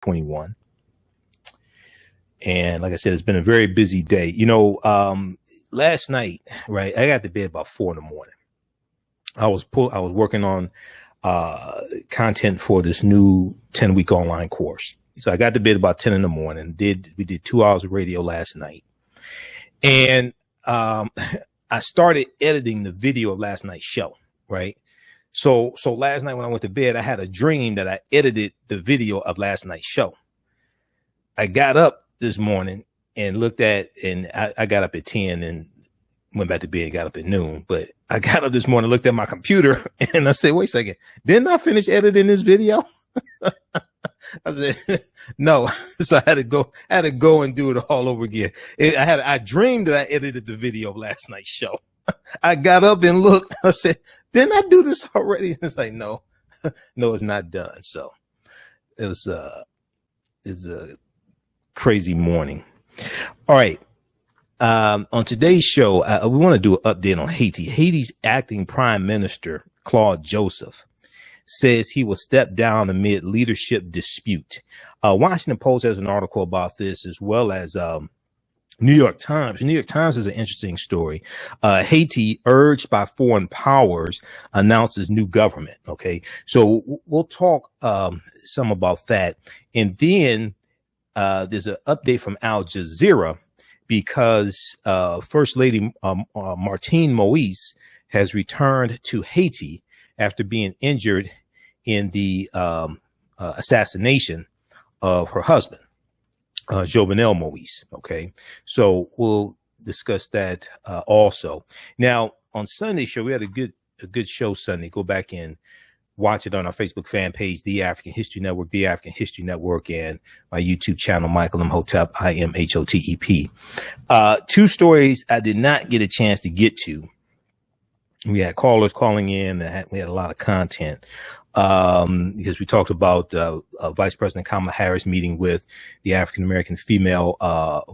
21. And like I said, it's been a very busy day. Last night, right, I got to bed about 4 in the morning. I was working on content for this new 10-week online course. So I got to bed about 10 in the morning. We did 2 hours of radio last night. And I started editing the video of last night's show, right? So last night when I went to bed, I had a dream that I edited the video of last night's show. I got up this morning and I got up at 10 and went back to bed and got up at noon. But I got up this morning, looked at my computer, and I said, wait a second, didn't I finish editing this video? I said, no. So I had to go and do it all over again. I dreamed that I edited the video of last night's show. I got up and looked. I said, didn't I do this already? It's like, no, it's not done. So it's a crazy morning. All right. On today's show, we want to do an update on Haiti. Haiti's acting Prime Minister, Claude Joseph, says he will step down amid leadership dispute. Washington Post has an article about this, as well as New York Times. New York Times is an interesting story. Haiti, urged by foreign powers, announces new government. Okay, so we'll talk some about that. And then there's an update from Al Jazeera, because First Lady Martine Moise has returned to Haiti after being injured in the assassination of her husband, Jovenel Moise. Okay, so we'll discuss that also. Now, on Sunday's show, we had a good show Sunday. Go back and watch it on our Facebook fan page, The African History Network, The African History Network, and my YouTube channel, Michael Imhotep, IMHOTEP. 2 stories I did not get a chance to get to. We had callers calling in, and we had a lot of content because we talked about Vice President Kamala Harris meeting with the African-American female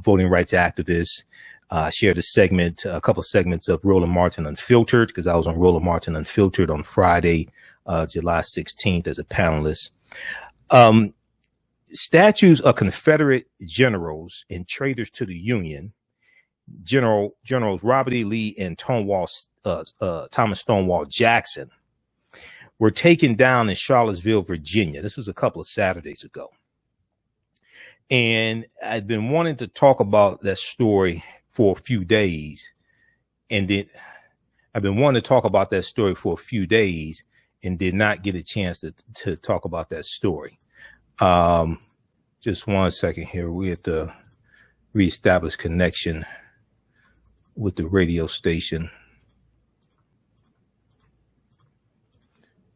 voting rights activists. Shared a couple of segments of Roland Martin Unfiltered, because I was on Roland Martin Unfiltered on Friday, July 16th, as a panelist. Statues of Confederate generals and traitors to the Union, Generals Robert E. Lee and Thomas Stonewall Jackson, were taken down in Charlottesville, Virginia. This was a couple of Saturdays ago. And I'd been wanting to talk about that story for a few days. And then I've been wanting to talk about that story for a few days and did not get a chance to talk about that story. Just 1 second here. We have to reestablish connection with the radio station.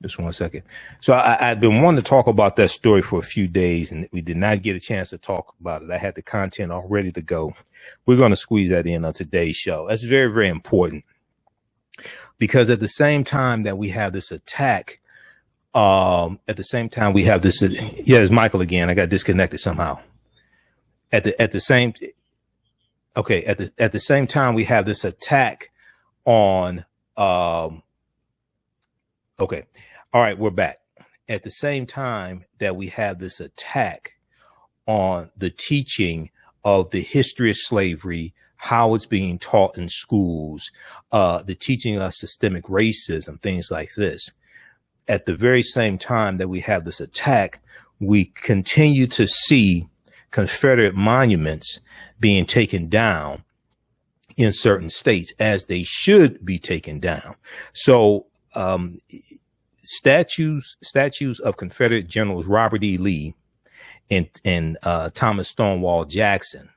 Just 1 second. So I'd been wanting to talk about that story for a few days, and we did not get a chance to talk about it. I had the content all ready to go. We're going to squeeze that in on today's show. That's very, very important, because at the same time that we have this attack, it's Michael again. I got disconnected somehow. At the same time we have this attack on, okay. All right, we're back. At the same time that we have this attack on the teaching of the history of slavery, how it's being taught in schools, the teaching of systemic racism, things like this. At the very same time that we have this attack, we continue to see Confederate monuments being taken down in certain states, as they should be taken down. So, statues of Confederate Generals Robert E. Lee and Thomas Stonewall Jackson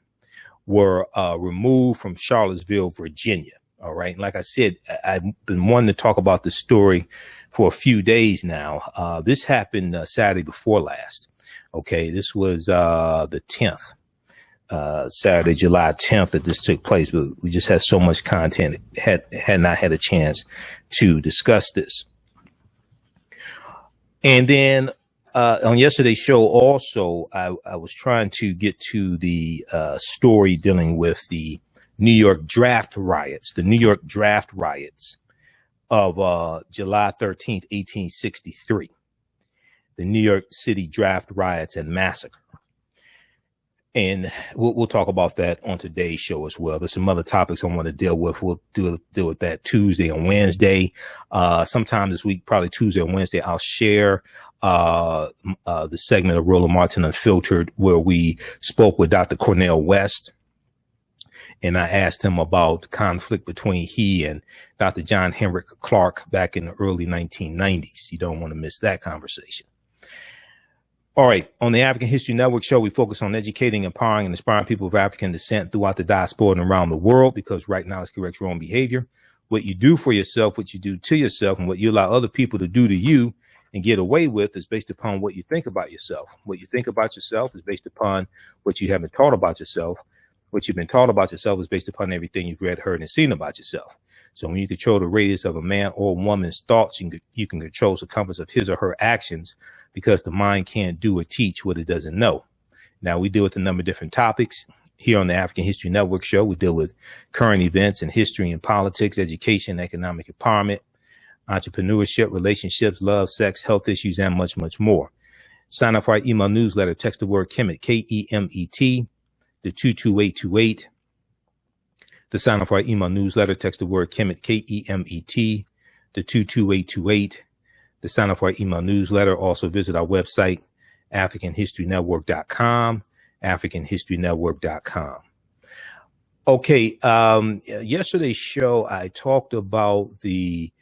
were removed from Charlottesville, Virginia. All right. And like I said, I've been wanting to talk about this story for a few days now. This happened Saturday before last. Okay. This was the 10th, Saturday, July 10th, that this took place. But we just had so much content, had not had a chance to discuss this. And then on yesterday's show also, I was trying to get to the story dealing with the New York draft riots, of July 13th, 1863, the New York City draft riots and massacre. And we'll talk about that on today's show as well. There's some other topics I want to deal with. We'll deal with that Tuesday and Wednesday. Sometime this week, probably Tuesday or Wednesday, I'll share the segment of Roland Martin Unfiltered, where we spoke with Dr. Cornel West. And I asked him about conflict between he and Dr. John Henrik Clarke back in the early 1990s. You don't want to miss that conversation. All right. On the African History Network show, we focus on educating, empowering, and inspiring people of African descent throughout the diaspora and around the world, because right now it's correct your own behavior. What you do for yourself, what you do to yourself, and what you allow other people to do to you and get away with is based upon what you think about yourself. What you think about yourself is based upon what you have been taught about yourself. What you've been taught about yourself is based upon everything you've read, heard, and seen about yourself. So when you control the radius of a man or woman's thoughts, you can control the circumference of his or her actions, because the mind can't do or teach what it doesn't know. Now, we deal with a number of different topics here on the African History Network show. We deal with current events and history and politics, education, economic empowerment, entrepreneurship, relationships, love, sex, health issues, and much, much more. Sign up for our email newsletter. Text the word Kemet, Kemet, to 22828. To sign up for our email newsletter, text the word Kemet, Kemet, to 22828. To sign up for our email newsletter, also visit our website, AfricanHistoryNetwork.com, AfricanHistoryNetwork.com. Okay, yesterday's show, I talked about the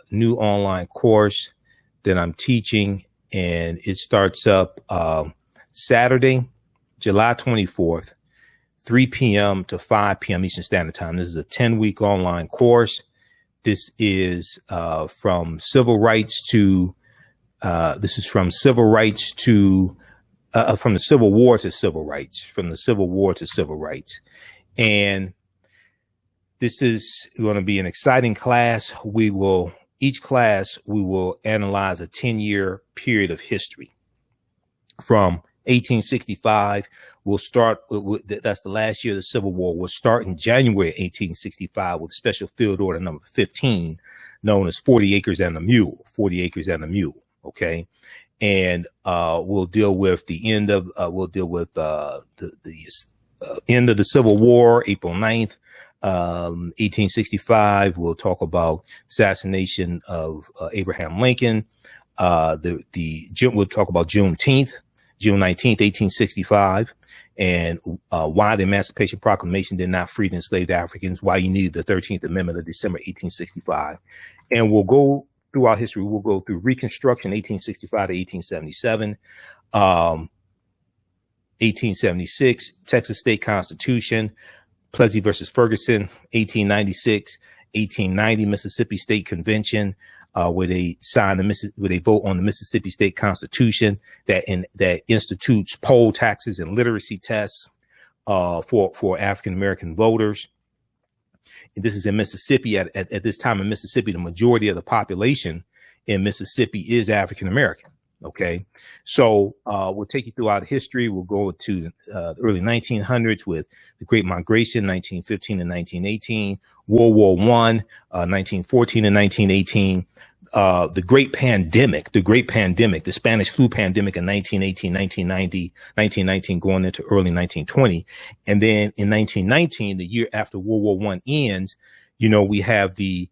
new online course that I'm teaching, and it starts up Saturday, July 24th, 3 p.m. to 5 p.m. Eastern Standard Time. This is a 10-week online course. This is from civil rights to from the Civil War to civil rights, from the Civil War to civil rights. And this is going to be an exciting class. Each class, we will analyze a 10-year period of history from 1865. We'll start with, that's the last year of the Civil War. We'll start in January 1865 with Special Field Order number 15, known as 40 Acres and a Mule. 40 Acres and a Mule. Okay. And we'll deal with the end of the end of the Civil War, April 9th, 1865. We'll talk about assassination of Abraham Lincoln. We'll talk about Juneteenth, June 19th, 1865, and why the Emancipation Proclamation did not free the enslaved Africans, why you needed the 13th Amendment of December 1865. And we'll go through our history. We'll go through Reconstruction, 1865 to 1877, 1876, Texas State Constitution, Plessy versus Ferguson, 1896, 1890, Mississippi State Convention, where they where they vote on the Mississippi State Constitution that institutes poll taxes and literacy tests for African American voters. And this is in Mississippi. At this time in Mississippi, the majority of the population in Mississippi is African American. Okay, so we'll take you throughout history. We'll go to the early 1900s with the Great Migration, 1915 and 1918, World War I, 1914 and 1918, the Great Pandemic, the Spanish flu pandemic in 1918, 1990, 1919, going into early 1920. And then in 1919, the year after World War I ends, we have the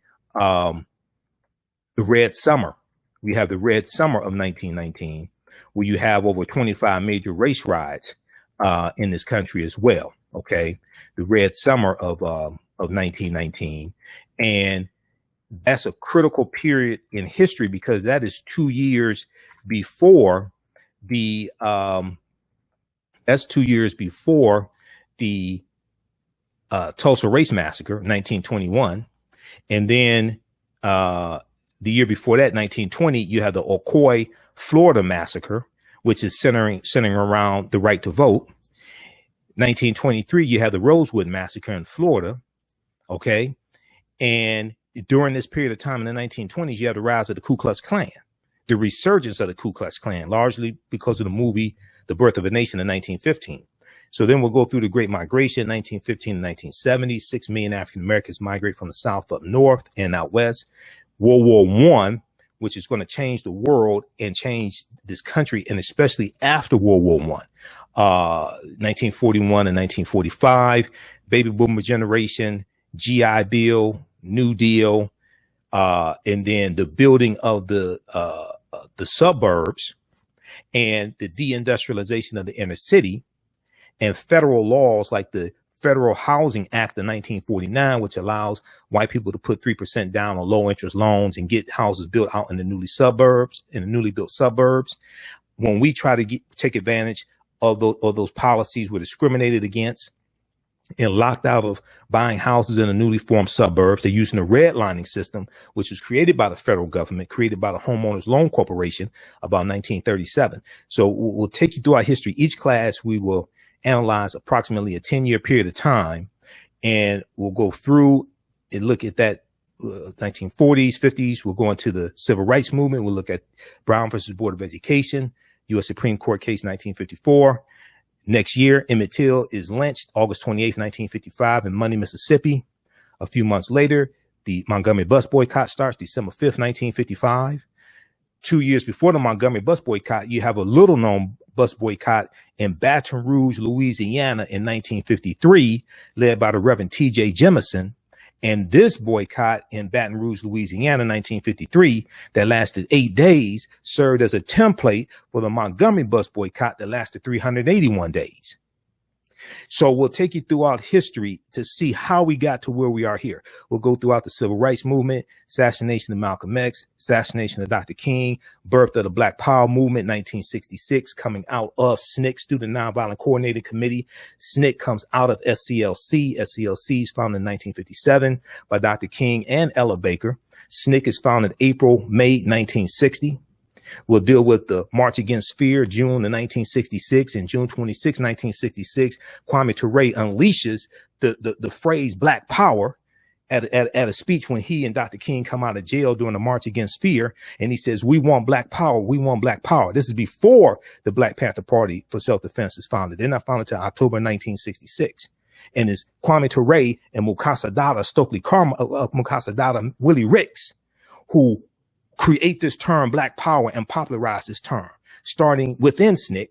Red Summer. We have the Red Summer of 1919, where you have over 25 major race riots in this country as well. Okay, the Red Summer of 1919, and that's a critical period in history because that is 2 years before the Tulsa Race Massacre, 1921, and then the year before that, 1920, you have the Ocoee, Florida massacre, which is centering around the right to vote. 1923, you have the Rosewood massacre in Florida. Okay. And during this period of time in the 1920s, you have the rise of the Ku Klux Klan, the resurgence of the Ku Klux Klan, largely because of the movie The Birth of a Nation in 1915. So then we'll go through the Great Migration, 1915 to 1970. 6 million African Americans migrate from the South up north and out west. World War I, which is going to change the world and change this country, and especially after World War 1941 and 1945, baby boomer generation, GI Bill, New Deal, and then the building of the suburbs and the deindustrialization of the inner city, and federal laws like the Federal Housing Act of 1949, which allows white people to put 3% down on low interest loans and get houses built out in the newly built suburbs. When we try to take advantage of those policies, we're discriminated against and locked out of buying houses in the newly formed suburbs. They're using a redlining system, which was created by the federal government, created by the Homeowners Loan Corporation about 1937. So we'll take you through our history. Each class, we will analyze approximately a 10-year period of time, and we'll go through and look at that 1940s, 50s. We'll go into the civil rights movement. We'll look at Brown versus Board of Education, U.S. Supreme Court case 1954. Next year, Emmett Till is lynched August 28th, 1955 in Money, Mississippi. A few months later, the Montgomery bus boycott starts December 5th, 1955. 2 years before the Montgomery bus boycott, you have a little known bus boycott in Baton Rouge, Louisiana in 1953, led by the Reverend T.J. Jemison. And this boycott in Baton Rouge, Louisiana, 1953, that lasted 8 days, served as a template for the Montgomery bus boycott that lasted 381 days. So we'll take you throughout history to see how we got to where we are here. We'll go throughout the civil rights movement, assassination of Malcolm X, assassination of Dr. King, birth of the Black Power movement, 1966, coming out of SNCC, Student Nonviolent Coordinating Committee. SNCC comes out of SCLC. SCLC is founded in 1957 by Dr. King and Ella Baker. SNCC is founded May 1960. We'll deal with the March Against Fear, June of 1966, and June 26, 1966, Kwame Ture unleashes the phrase Black Power at a speech when he and Dr. King come out of jail during the March Against Fear. And he says, "We want Black Power. We want Black Power." This is before the Black Panther Party for Self-Defense is founded. They're not founded until October 1966. And it's Kwame Ture and Mukasa Dada Willie Ricks who create this term Black Power and popularize this term, starting within SNCC,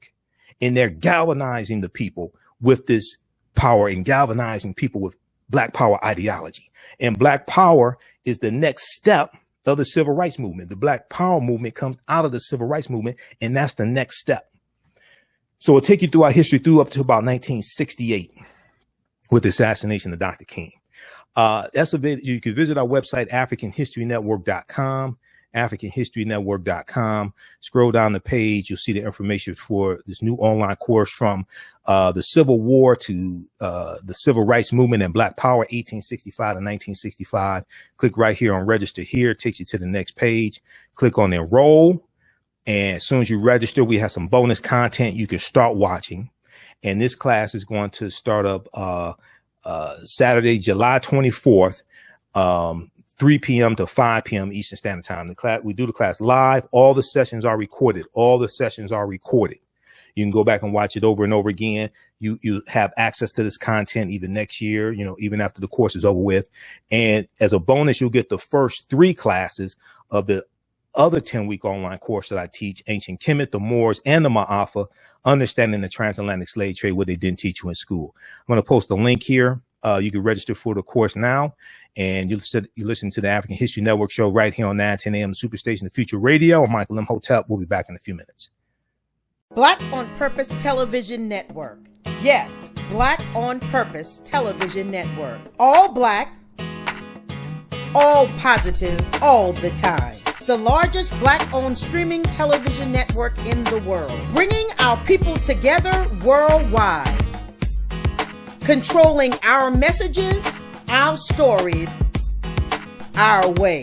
and they're galvanizing the people with this power and galvanizing people with Black Power ideology. And Black Power is the next step of the civil rights movement. The Black Power movement comes out of the civil rights movement, and that's the next step. So we'll take you through our history through up to about 1968 with the assassination of Dr. King. That's a bit. You can visit our website, AfricanHistoryNetwork.com. AfricanHistoryNetwork.com. Scroll down the page. You'll see the information for this new online course from the Civil War to the Civil Rights Movement and Black Power, 1865 to 1965. Click right here on Register Here. It takes you to the next page. Click on Enroll. And as soon as you register, we have some bonus content you can start watching. And this class is going to start up Saturday, July 24th. 3 p.m. to 5 p.m. Eastern Standard Time. We do the class live. All the sessions are recorded. You can go back and watch it over and over again. You have access to this content even next year, even after the course is over with. And as a bonus, you'll get the first 3 classes of the other 10-week online course that I teach, Ancient Kemet, the Moors, and the Ma'afa, Understanding the Transatlantic Slave Trade, what they didn't teach you in school. I'm going to post a link here. You can register for the course now, and you listen to the African History Network show right here on 9:10 a.m. Superstation, the Future Radio. I'm Michael Imhotep. We'll be back in a few minutes. Black on Purpose Television Network. Yes, Black on Purpose Television Network. All black, all positive, all the time. The largest black-owned streaming television network in the world, bringing our people together worldwide. Controlling our messages, our stories, our way.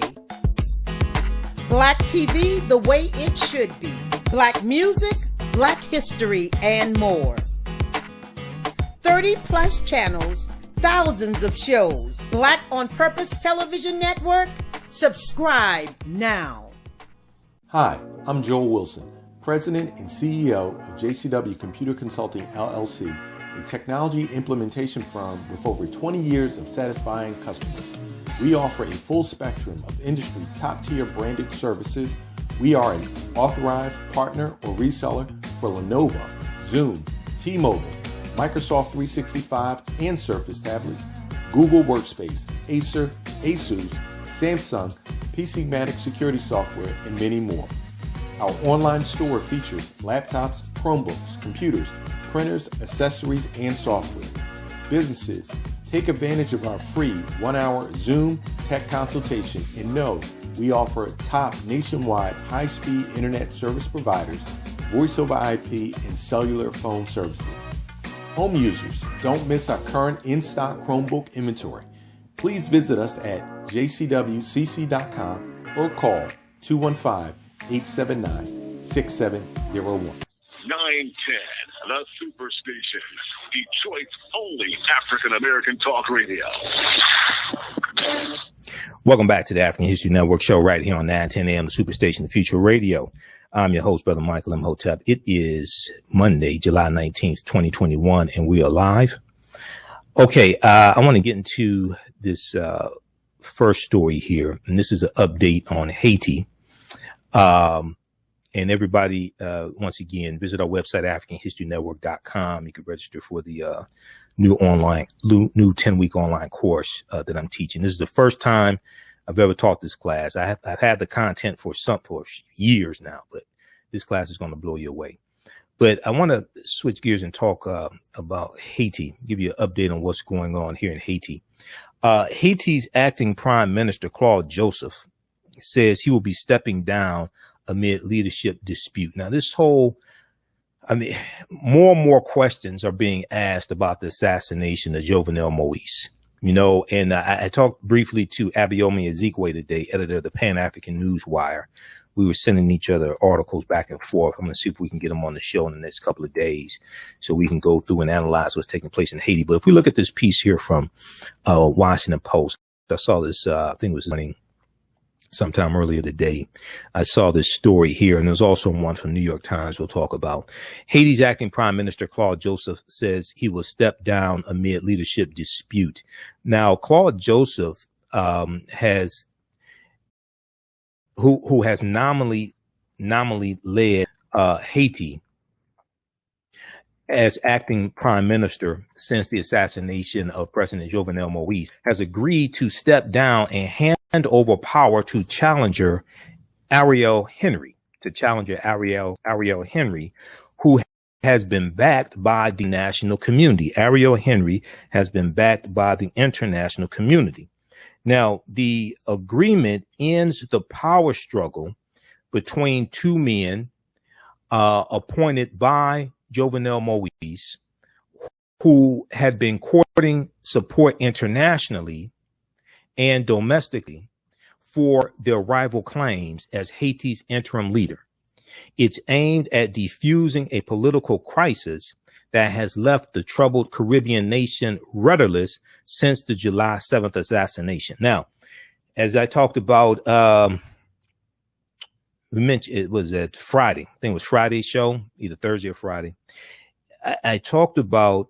Black TV the way it should be. Black music, Black history, and more. 30+ channels, thousands of shows. Black on Purpose Television Network. Subscribe now. Hi, I'm Joel Wilson, President and CEO of JCW Computer Consulting, LLC, a technology implementation firm with over 20 years of satisfying customers. We offer a full spectrum of industry top-tier branded services. We are an authorized partner or reseller for Lenovo, Zoom, T-Mobile, Microsoft 365 and Surface tablets, Google Workspace, Acer, Asus, Samsung, PCmatic security software, and many more. Our online store features laptops, Chromebooks, computers, printers, accessories, and software. Businesses, take advantage of our free 1-hour Zoom tech consultation and know we offer top nationwide high-speed internet service providers, voice over IP, and cellular phone services. Home users, don't miss our current in-stock Chromebook inventory. Please visit us at jcwcc.com or call 215-879-6701. 910, the Superstation, Detroit's only African-American talk radio. Welcome back to the African History Network show right here on 910 AM, the Superstation, the Future Radio. I'm your host, Brother Michael Imhotep. It is Monday, July 19th, 2021, and we are live. Okay, I want to get into this first story here, and this is an update on Haiti. And everybody, once again, visit our website, AfricanHistoryNetwork.com. You can register for the new 10-week online course that I'm teaching. This is the first time I've ever taught this class. I've had the content for years now, but this class is going to blow you away. But I want to switch gears and talk about Haiti, give you an update on what's going on here in Haiti. Haiti's acting Prime Minister Claude Joseph says he will be stepping down amid leadership dispute. Now, more and more questions are being asked about the assassination of Jovenel Moise. And I talked briefly to Abayomi Ezekwe today, editor of the Pan-African Newswire. We were sending each other articles back and forth. I'm going to see if we can get them on the show in the next couple of days so we can go through and analyze what's taking place in Haiti. But if we look at this piece here from Washington Post, I saw this, I think it was running sometime earlier today. I saw this story here, and there's also one from New York Times we'll talk about. Haiti's acting Prime Minister Claude Joseph says he will step down amid leadership dispute. Now, Claude Joseph has nominally led Haiti as acting prime minister since the assassination of President Jovenel Moise, has agreed to step down and hand over power to challenger Ariel Henry, who has been backed by the national community. Ariel Henry has been backed by the international community. Now, the agreement ends the power struggle between two men appointed by Jovenel Moise, who had been courting support internationally and domestically for their rival claims as Haiti's interim leader. It's aimed at defusing a political crisis that has left the troubled Caribbean nation rudderless since the July 7th assassination. Now, as I talked about, we mentioned it was at Friday. I think it was Friday's show, either Thursday or Friday. I talked about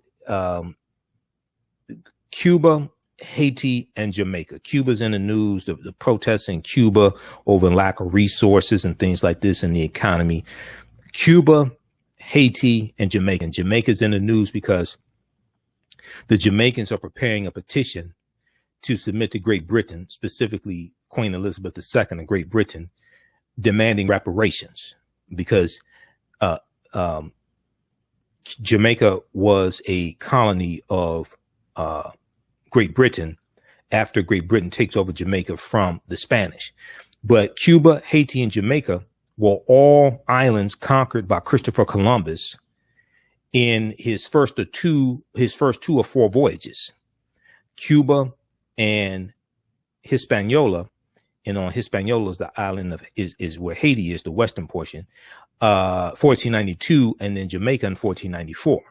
Cuba, Haiti, and Jamaica. Cuba's in the news, the protests in Cuba over lack of resources and things like this in the economy. Cuba, Haiti, and Jamaica. And Jamaica's in the news because the Jamaicans are preparing a petition to submit to Great Britain, specifically Queen Elizabeth II of Great Britain, demanding reparations because Jamaica was a colony of Great Britain after Great Britain takes over Jamaica from the Spanish. But Cuba, Haiti, and Jamaica were all islands conquered by Christopher Columbus in his first two or four voyages. Cuba and Hispaniola, and on Hispaniola is the island of is where Haiti is, the western portion, 1492, and then Jamaica in 1494.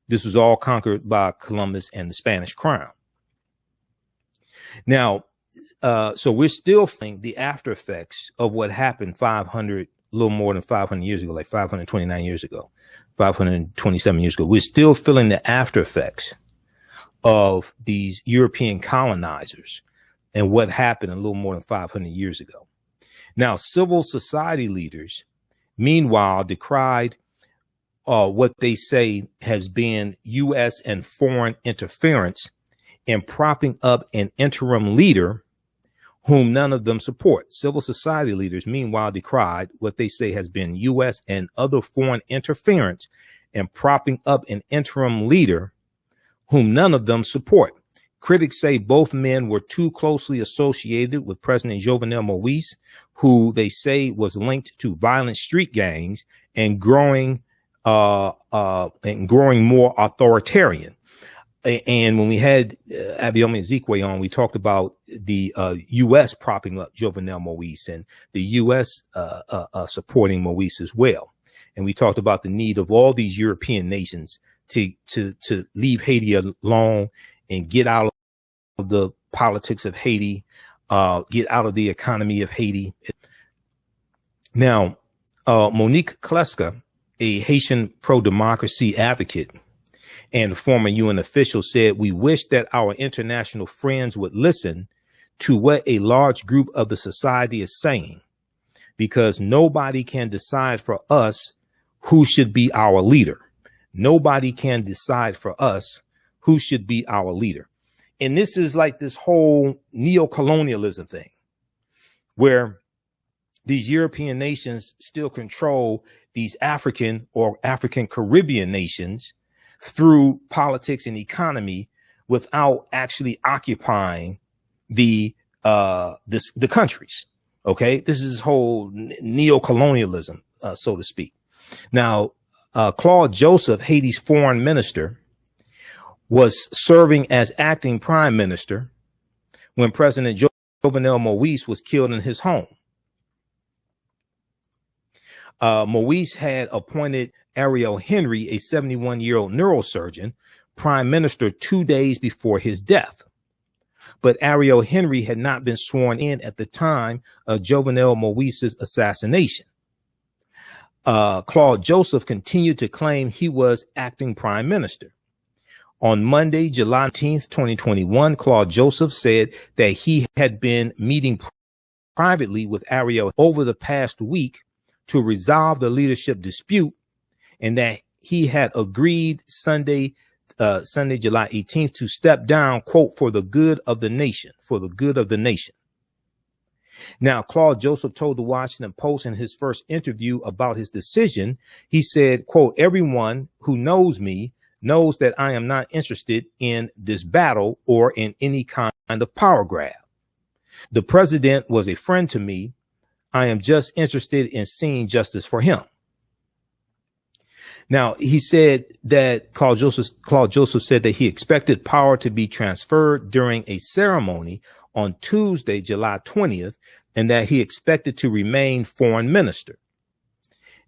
This was all conquered by Columbus and the Spanish crown. Now, so we're still feeling the after effects of what happened 500, a little more than 500 years ago, like 529 years ago, 527 years ago. We're still feeling the after effects of these European colonizers and what happened a little more than 500 years ago. Now, civil society leaders, meanwhile, decried what they say has been U.S. and foreign interference in propping up an interim leader whom none of them support. Civil society leaders, meanwhile, decried what they say has been U.S. and other foreign interference in propping up an interim leader whom none of them support. Critics say both men were too closely associated with President Jovenel Moise, who they say was linked to violent street gangs and growing more authoritarian. And when we had Abiomi Ezekwe on, we talked about the U.S. propping up Jovenel Moise and the U.S. Supporting Moise as well. And we talked about the need of all these European nations to leave Haiti alone and get out of the politics of Haiti, get out of the economy of Haiti. Now, Monique Kleska, a Haitian pro-democracy advocate and a former UN official, said, "We wish that our international friends would listen to what a large group of the society is saying, because nobody can decide for us who should be our leader. Nobody can decide for us who should be our leader." And this is like this whole neo-colonialism thing where these European nations still control these African or African Caribbean nations through politics and economy without actually occupying the countries. Okay, this is whole neo-colonialism, so to speak. Now, Claude Joseph, Haiti's foreign minister, was serving as acting prime minister when President Jovenel Moise was killed in his home. Moise had appointed Ariel Henry, a 71-year-old neurosurgeon, prime minister 2 days before his death. But Ariel Henry had not been sworn in at the time of Jovenel Moise's assassination. Claude Joseph continued to claim he was acting prime minister. On Monday, July 10th, 2021, Claude Joseph said that he had been meeting privately with Ariel over the past week to resolve the leadership dispute, and that he had agreed Sunday, July 18th, to step down, quote, for the good of the nation, for the good of the nation. Now, Claude Joseph told the Washington Post in his first interview about his decision, he said, quote, "Everyone who knows me knows that I am not interested in this battle or in any kind of power grab. The president was a friend to me. I am just interested in seeing justice for him." Now, he said that Claude Joseph said that he expected power to be transferred during a ceremony on Tuesday, July 20th, and that he expected to remain foreign minister.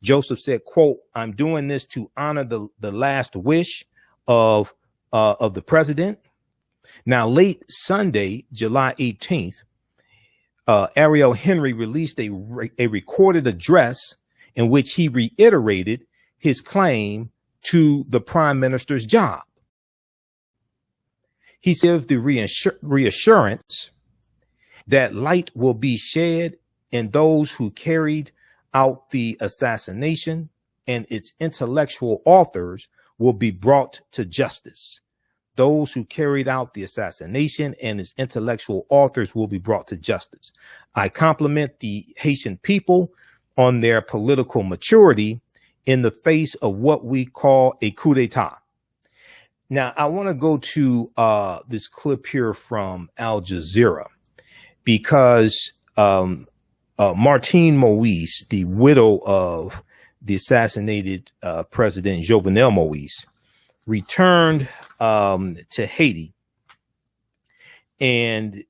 Joseph said, quote, "I'm doing this to honor the last wish of the president." Now, late Sunday, July 18th, Ariel Henry released a recorded address in which he reiterated his claim to the prime minister's job. He said the reassurance that light will be shed in those who carried out the assassination, and its intellectual authors will be brought to justice. Those who carried out the assassination and its intellectual authors will be brought to justice. I compliment the Haitian people on their political maturity in the face of what we call a coup d'etat. Now, I want to go to this clip here from Al Jazeera, because Martine Moise, the widow of the assassinated President Jovenel Moise, returned to Haiti, and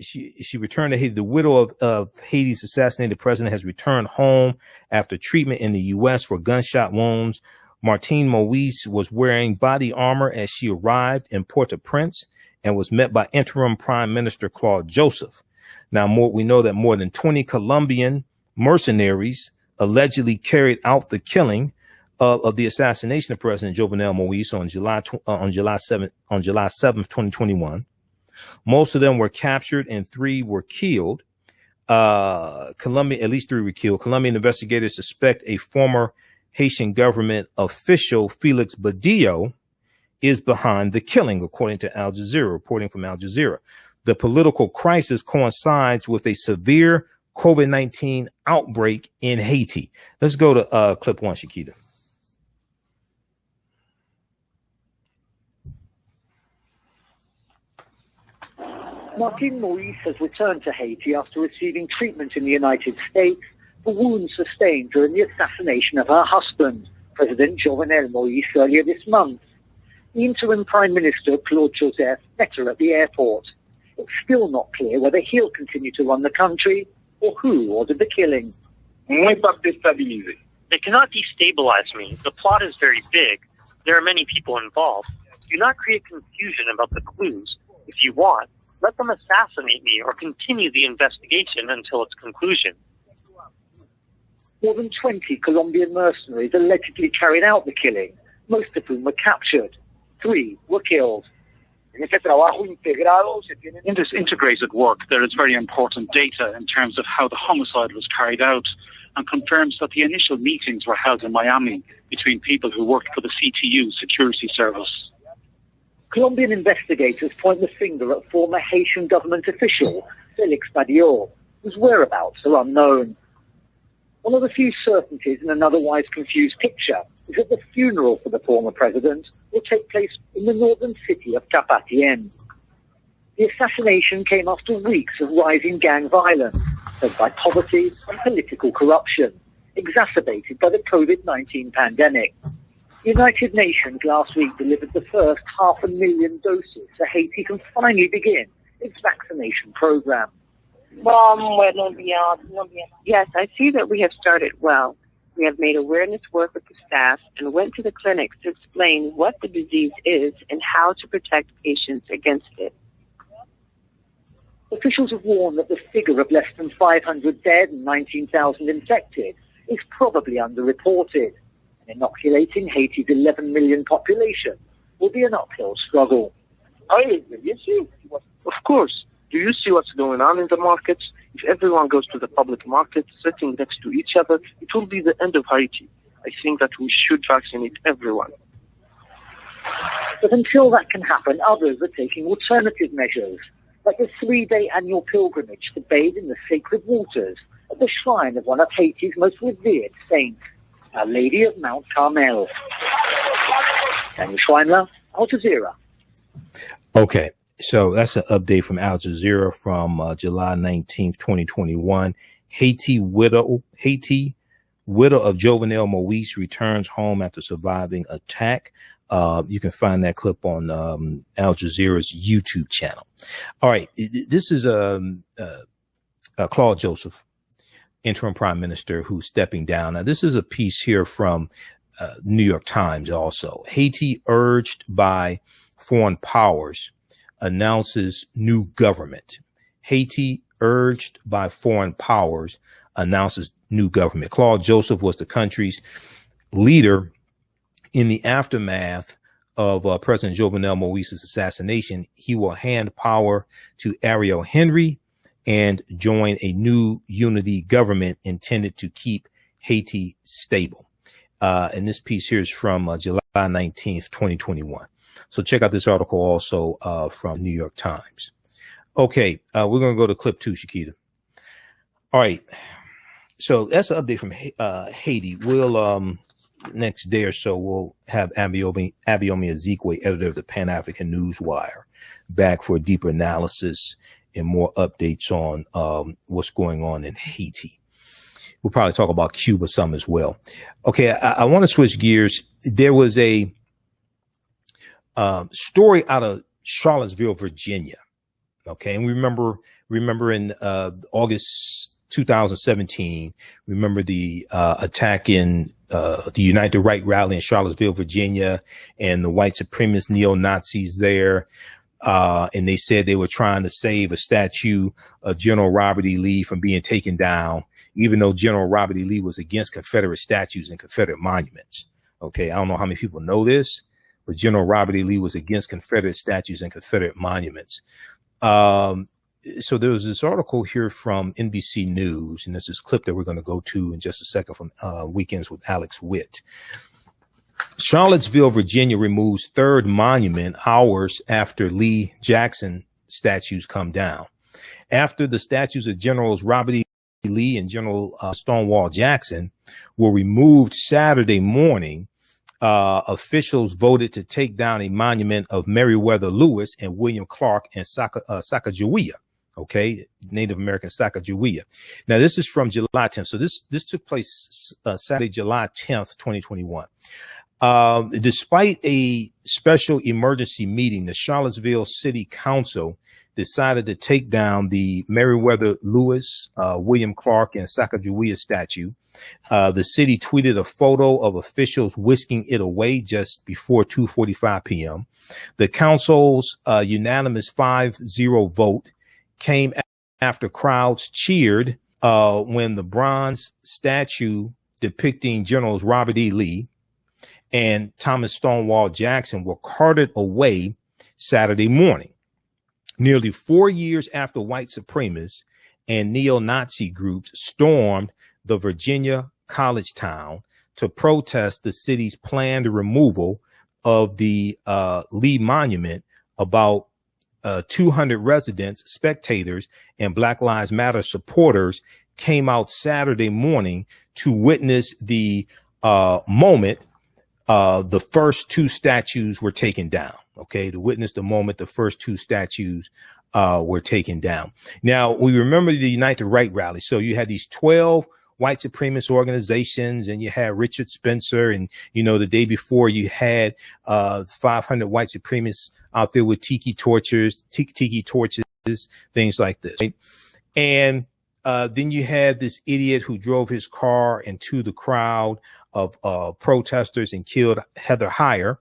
she returned to Haiti. The widow of Haiti's assassinated president has returned home after treatment in the U.S. for gunshot wounds. Martine Moise was wearing body armor as she arrived in Port-au-Prince and was met by interim Prime Minister Claude Joseph. Now, we know that more than 20 Colombian mercenaries allegedly carried out the killing of the assassination of President Jovenel Moise on July 7th, 2021. Most of them were captured and 3 were killed. At least 3 were killed. Colombian investigators suspect a former Haitian government official Felix Badillo is behind the killing, according to Al Jazeera, reporting from Al Jazeera. The political crisis coincides with a severe COVID-19 outbreak in Haiti. Let's go to clip one, Shakita. Martine Moise has returned to Haiti after receiving treatment in the United States for wounds sustained during the assassination of her husband, President Jovenel Moise, earlier this month. The interim Prime Minister Claude Joseph met her at the airport. It's still not clear whether he'll continue to run the country or who ordered the killing. They cannot destabilize me. The plot is very big. There are many people involved. Do not create confusion about the clues. If you want, let them assassinate me or continue the investigation until its conclusion. More than 20 Colombian mercenaries allegedly carried out the killing, most of whom were captured. 3 were killed. In this integrated work, there is very important data in terms of how the homicide was carried out, and confirms that the initial meetings were held in Miami between people who worked for the CTU security service. Colombian investigators point the finger at former Haitian government official Felix Badillo, whose whereabouts are unknown. One of the few certainties in an otherwise confused picture is that the funeral for the former president will take place in the northern city of Cap-Haitien. The assassination came after weeks of rising gang violence, led by poverty and political corruption, exacerbated by the COVID-19 pandemic. The United Nations last week delivered the first 500,000 doses so Haiti can finally begin its vaccination program. Yes, I see that we have started well. We have made awareness work with the staff and went to the clinics to explain what the disease is and how to protect patients against it. Officials have warned that the figure of less than 500 dead and 19,000 infected is probably underreported, and inoculating Haiti's 11 million population will be an uphill struggle. Of course. Do you see what's going on in the markets? If everyone goes to the public market, sitting next to each other, it will be the end of Haiti. I think that we should vaccinate everyone. But until that can happen, others are taking alternative measures, like the 3-day annual pilgrimage to bathe in the sacred waters at the shrine of one of Haiti's most revered saints, Our Lady of Mount Carmel. Daniel Schweinler, Al Jazeera. Okay. So that's an update from Al Jazeera from July 19th, 2021. Haiti widow of Jovenel Moise returns home after surviving attack. You can find that clip on Al Jazeera's YouTube channel. All right. This is Claude Joseph, interim prime minister, who's stepping down. Now, this is a piece here from New York Times also. Haiti urged by foreign powers announces new government. Haiti, urged by foreign powers, announces new government. Claude Joseph was the country's leader in the aftermath of President Jovenel Moise's assassination. He will hand power to Ariel Henry and join a new unity government intended to keep Haiti stable. And this piece here is from July 19th, 2021. So check out this article also from New York Times. Okay, we're going to go to clip 2, Shakita. All right. So that's an update from Haiti. We'll next day or so, we'll have Abiomi Ezekwe, editor of the Pan-African Newswire, back for a deeper analysis and more updates on what's going on in Haiti. We'll probably talk about Cuba some as well. Okay, I want to switch gears. There was a story out of Charlottesville, Virginia. Okay. And we remember in August 2017, remember the attack in the Unite the Right rally in Charlottesville, Virginia, and the white supremacist neo-Nazis there. And they said they were trying to save a statue of General Robert E. Lee from being taken down, even though General Robert E. Lee was against Confederate statues and Confederate monuments. Okay. I don't know how many people know this, but General Robert E. Lee was against Confederate statues and Confederate monuments. so there was this article here from NBC News, and there's this clip that we're going to go to in just a second from Weekends with Alex Witt. Charlottesville, Virginia removes third monument hours after Lee Jackson statues come down. After the statues of Generals Robert E. Lee and General Stonewall Jackson were removed Saturday morning, officials voted to take down a monument of Meriwether Lewis and William Clark and Sacagawea. Okay, Native American Sacagawea. Now, this is from July 10th. So this took place Saturday, July 10th, 2021. Despite a special emergency meeting, the Charlottesville City Council decided to take down the Meriwether Lewis, William Clark, and Sacagawea statue. The city tweeted a photo of officials whisking it away just before 2:45 p.m. The council's unanimous 5-0 vote came after crowds cheered when the bronze statue depicting Generals Robert E. Lee and Thomas Stonewall Jackson were carted away Saturday morning. Nearly 4 years after white supremacists and neo-Nazi groups stormed the Virginia college town to protest the city's planned removal of the Lee Monument, about 200 residents, spectators, and Black Lives Matter supporters came out Saturday morning to witness the moment the first two statues were taken down. Okay, to witness the moment the first two statues were taken down. Now, we remember the Unite the Right rally. So you had these 12 white supremacist organizations, and you had Richard Spencer, and, you know, the day before you had 500 white supremacists out there with tiki torches, things like this. Right? And then you had this idiot who drove his car into the crowd of protesters and killed Heather Heyer,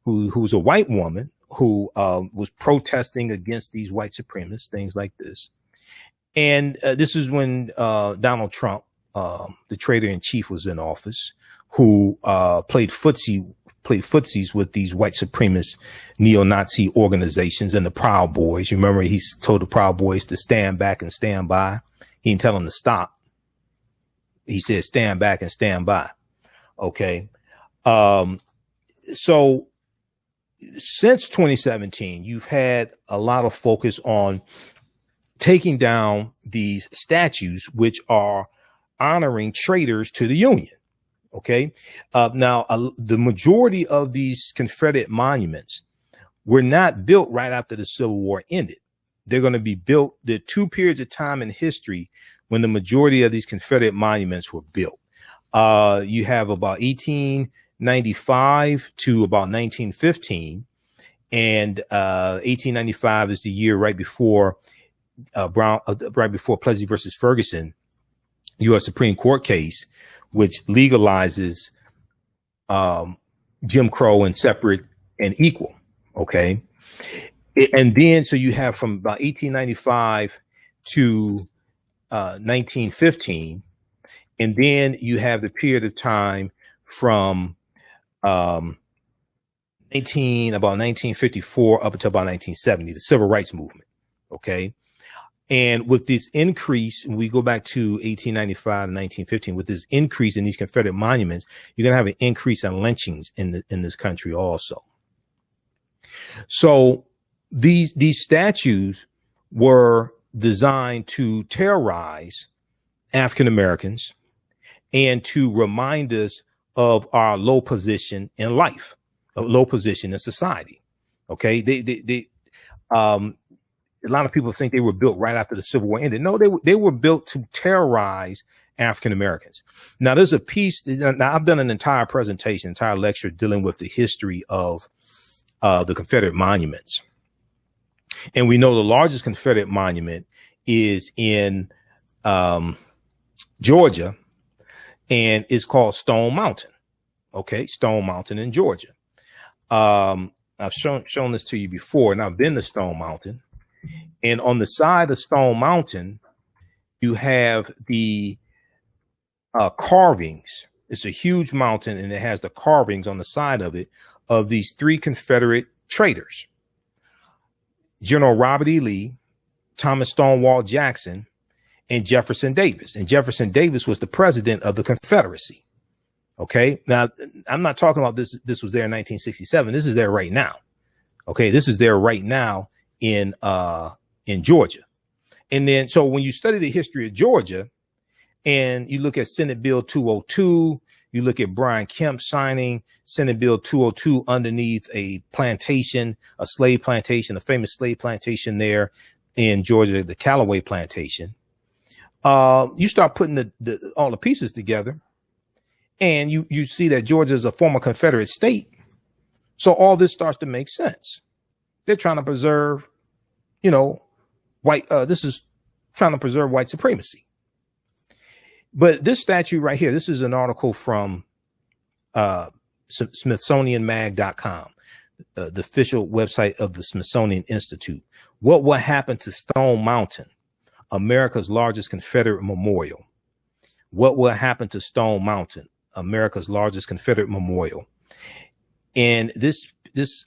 who's a white woman who was protesting against these white supremacists, things like this. And this is when Donald Trump, the traitor in chief, was in office, who played footsies with these white supremacist neo-Nazi organizations and the Proud Boys. You remember he told the Proud Boys to stand back and stand by. He didn't tell them to stop. He said, stand back and stand by. Okay. So since 2017, you've had a lot of focus on taking down these statues, which are honoring traitors to the Union. Okay. Now, the majority of these Confederate monuments were not built right after the Civil War ended. They're going to be built. There are two periods of time in history when the majority of these Confederate monuments were built. You have about 1895 to about 1915. And 1895 is the year right before Plessy versus Ferguson, U.S. Supreme Court case, which legalizes Jim Crow and separate and equal. Okay. And then, so you have from about 1895 to 1915. And then you have the period of time from about 1954 up until about 1970, the Civil Rights Movement. Okay. And with this increase, and we go back to 1895 and 1915, with this increase in these Confederate monuments, you're going to have an increase in lynchings in this country also. So these statues were designed to terrorize African Americans and to remind us of our low position in life, a low position in society. Okay. A lot of people think they were built right after the Civil War ended. No, they were built to terrorize African Americans. Now, there's a piece. Now, I've done an entire presentation, entire lecture dealing with the history of the Confederate monuments. And we know the largest Confederate monument is in Georgia, and it's called Stone Mountain. Okay, Stone Mountain in Georgia. I've shown this to you before, and I've been to Stone Mountain. And on the side of Stone Mountain, you have the carvings. It's a huge mountain, and it has the carvings on the side of it of these three Confederate traitors: General Robert E. Lee, Thomas Stonewall Jackson, and Jefferson Davis. And Jefferson Davis was the president of the Confederacy. Okay. Now, I'm not talking about this. This was there in 1967. This is there right now. Okay. This is there right now in Georgia. And then, so when you study the history of Georgia and you look at Senate Bill 202, you look at Brian Kemp signing Senate Bill 202 underneath a plantation, a slave plantation, a famous slave plantation there in Georgia, the Callaway Plantation. You start putting all the pieces together, and you see that Georgia is a former Confederate state. So all this starts to make sense. They're trying to preserve, this is trying to preserve white supremacy. But this statue right here, this is an article from SmithsonianMag.com, the official website of the Smithsonian Institute. What will happen to Stone Mountain, America's largest Confederate memorial? What will happen to Stone Mountain, America's largest Confederate memorial? And this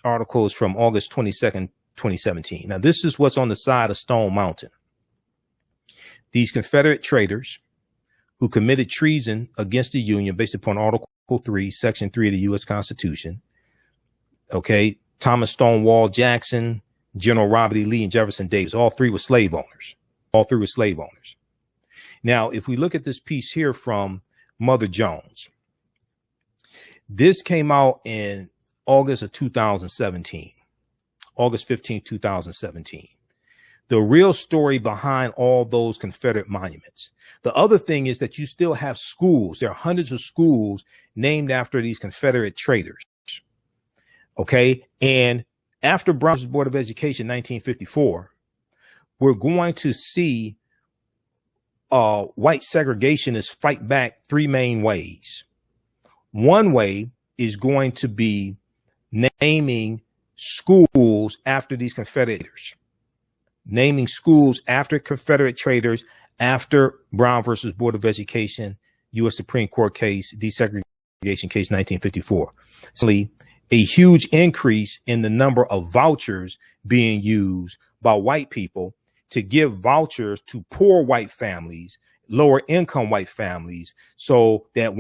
article is from August 22nd, 2017. Now, this is what's on the side of Stone Mountain. These Confederate traitors who committed treason against the Union based upon Article 3, Section 3 of the U.S. Constitution. Okay. Thomas Stonewall Jackson, General Robert E. Lee, and Jefferson Davis. All three were slave owners. Now, if we look at this piece here from Mother Jones, this came out in August of 2017, August 15, 2017. The real story behind all those Confederate monuments. The other thing is that you still have schools. There are hundreds of schools named after these Confederate traitors. Okay. And after Brown's Board of Education, 1954, we're going to see white segregationists fight back three main ways. One way is going to be naming schools after these Confederators. Naming schools after Confederate traitors, after Brown versus Board of Education, U.S. Supreme Court case, desegregation case, 1954. Actually, a huge increase in the number of vouchers being used by white people to give vouchers to poor white families, lower income white families, so that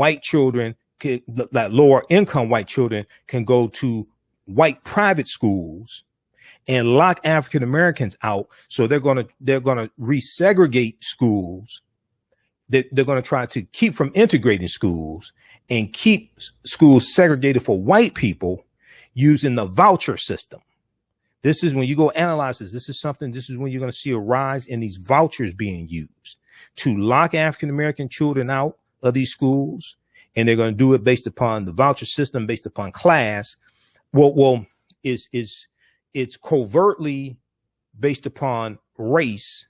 lower income white children can go to white private schools and lock African Americans out. So they're going to resegregate schools. They're going to try to keep from integrating schools and keep schools segregated for white people using the voucher system. This is when you go analyze this. This is when you're going to see a rise in these vouchers being used to lock African American children out of these schools. And they're going to do it based upon the voucher system, based upon class. It's covertly based upon race,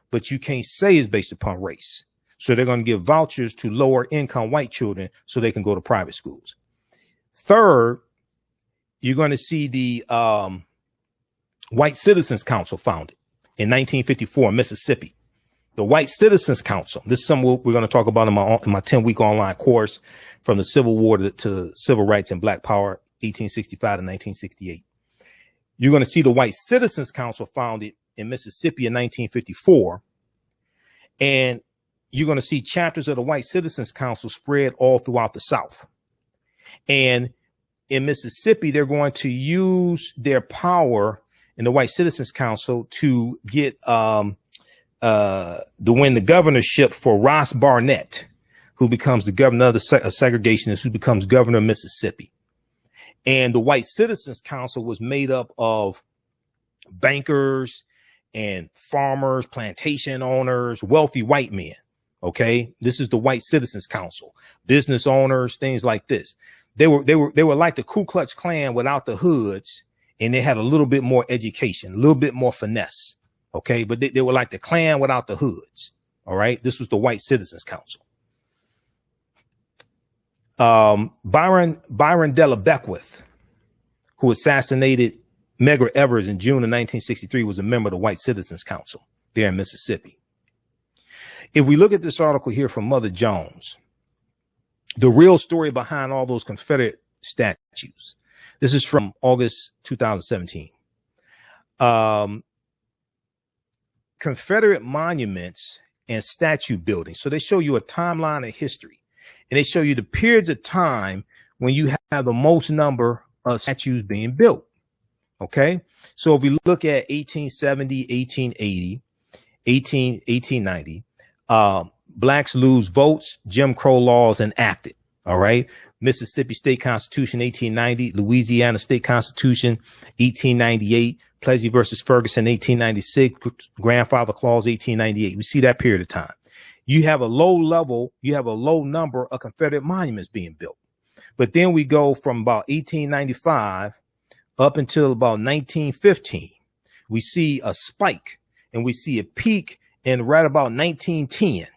but you can't say it's based upon race. So they're going to give vouchers to lower income white children so they can go to private schools. Third, you're going to see the White Citizens Council founded in 1954 in Mississippi. The White Citizens Council. This is something we're going to talk about in my 10-week online course, from the Civil War to Civil Rights and Black Power, 1865 to 1968. You're going to see the White Citizens Council founded in Mississippi in 1954. And you're going to see chapters of the White Citizens Council spread all throughout the South. And in Mississippi, they're going to use their power in the White Citizens Council to get to win the governorship for Ross Barnett, who becomes the governor of the segregationists, who becomes governor of Mississippi. And the White Citizens Council was made up of bankers and farmers, plantation owners, wealthy white men. OK, this is the White Citizens Council, business owners, things like this. They were like the Ku Klux Klan without the hoods, and they had a little bit more education, a little bit more finesse. OK, but they were like the Klan without the hoods. All right. This was the White Citizens Council. Byron Della Beckwith, who assassinated Medgar Evers in June of 1963, was a member of the White Citizens Council there in Mississippi. If we look at this article here from Mother Jones, the real story behind all those Confederate statues. This is from August 2017. Confederate monuments and statue buildings. So they show you a timeline of history, and they show you the periods of time when you have the most number of statues being built. Okay. So if we look at 1870, 1880, 1890, blacks lose votes, Jim Crow laws enacted. All right. Mississippi State Constitution, 1890, Louisiana State Constitution, 1898, Plessy versus Ferguson, 1896, Grandfather Clause, 1898. We see that period of time. You have a low number of Confederate monuments being built. But then we go from about 1895 up until about 1915. We see a spike, and we see a peak in right about 1910.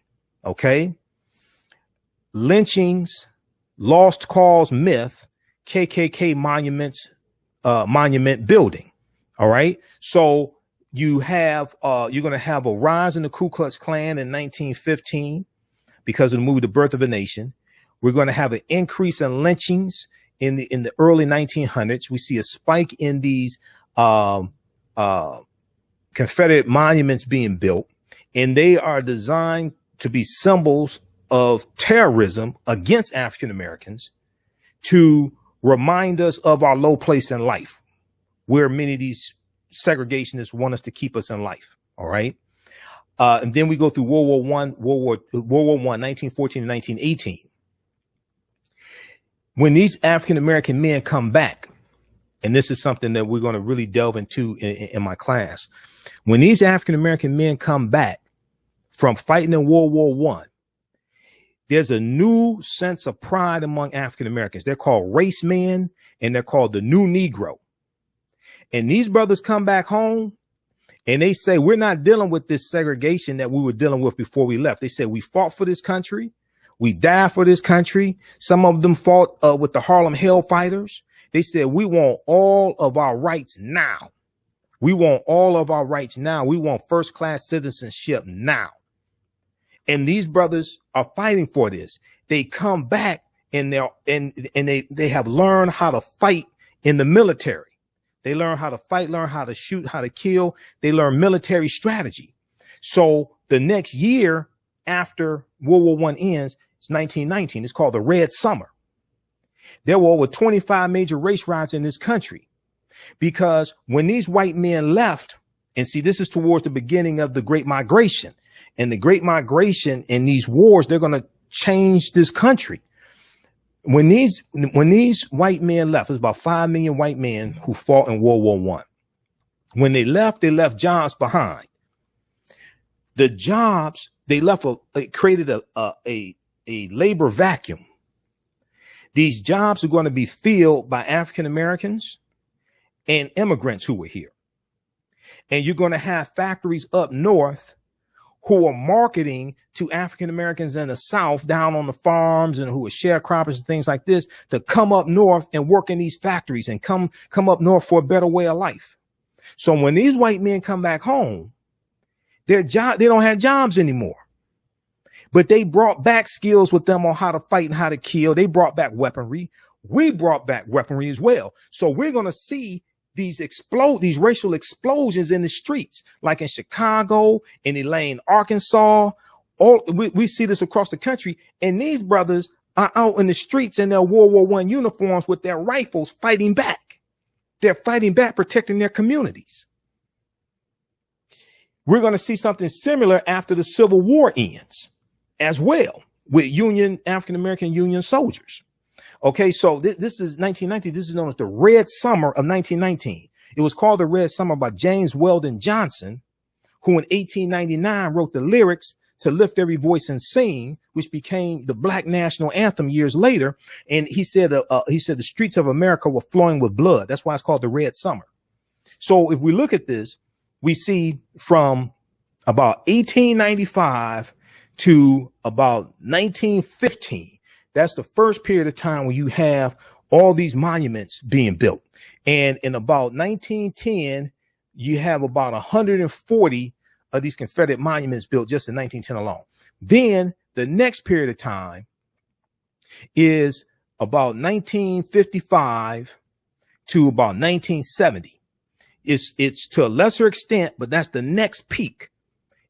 Okay. Lynchings, lost cause myth, KKK monuments, monument building. All right. So you have, you're going to have a rise in the Ku Klux Klan in 1915 because of the movie, The Birth of a Nation. We're going to have an increase in lynchings in the early 1900s. We see a spike in these, Confederate monuments being built, and they are designed to be symbols of terrorism against African Americans to remind us of our low place in life, where many of these segregationists want us to keep us in life. All right. And then we go through World War I, 1914 and 1918. When these African American men come back, and this is something that we're going to really delve into in my class. When these African American men come back from fighting in World War I, there's a new sense of pride among African Americans. They're called race men, and they're called the new Negro. And these brothers come back home and they say, we're not dealing with this segregation that we were dealing with before we left. They said, we fought for this country. We died for this country. Some of them fought with the Harlem Hellfighters. They said, we want all of our rights now. We want all of our rights now. We want first class citizenship now. And these brothers are fighting for this. They come back and they have learned how to fight in the military. They learn how to fight, learn how to shoot, how to kill. They learn military strategy. So the next year after World War I ends, it's 1919. It's called the Red Summer. There were over 25 major race riots in this country because when these white men left, and see, this is towards the beginning of the Great Migration. And the Great Migration and these wars, they're going to change this country. When these white men left, it was about 5 million white men who fought in World War I. When they left jobs behind. The jobs they left, it created a labor vacuum. These jobs are going to be filled by African Americans and immigrants who were here. And you're going to have factories up north who are marketing to African Americans in the South down on the farms and who are sharecroppers and things like this to come up north and work in these factories and come up north for a better way of life. So when these white men come back home, they don't have jobs anymore, but they brought back skills with them on how to fight and how to kill. They brought back weaponry. We brought back weaponry as well. So we're going to see these racial explosions in the streets, like in Chicago, in Elaine, Arkansas. We see this across the country. And these brothers are out in the streets in their World War I uniforms with their rifles fighting back. They're fighting back, protecting their communities. We're going to see something similar after the Civil War ends as well with African-American Union soldiers. Okay, so this is 1919. This is known as the Red Summer of 1919. It was called the Red Summer by James Weldon Johnson, who in 1899 wrote the lyrics to Lift Every Voice and Sing, which became the Black National Anthem years later. And he said the streets of America were flowing with blood. That's why it's called the Red Summer. So if we look at this, we see from about 1895 to about 1915. That's the first period of time when you have all these monuments being built. And in about 1910, you have about 140 of these Confederate monuments built just in 1910 alone. Then the next period of time is about 1955 to about 1970. It's to a lesser extent, but that's the next peak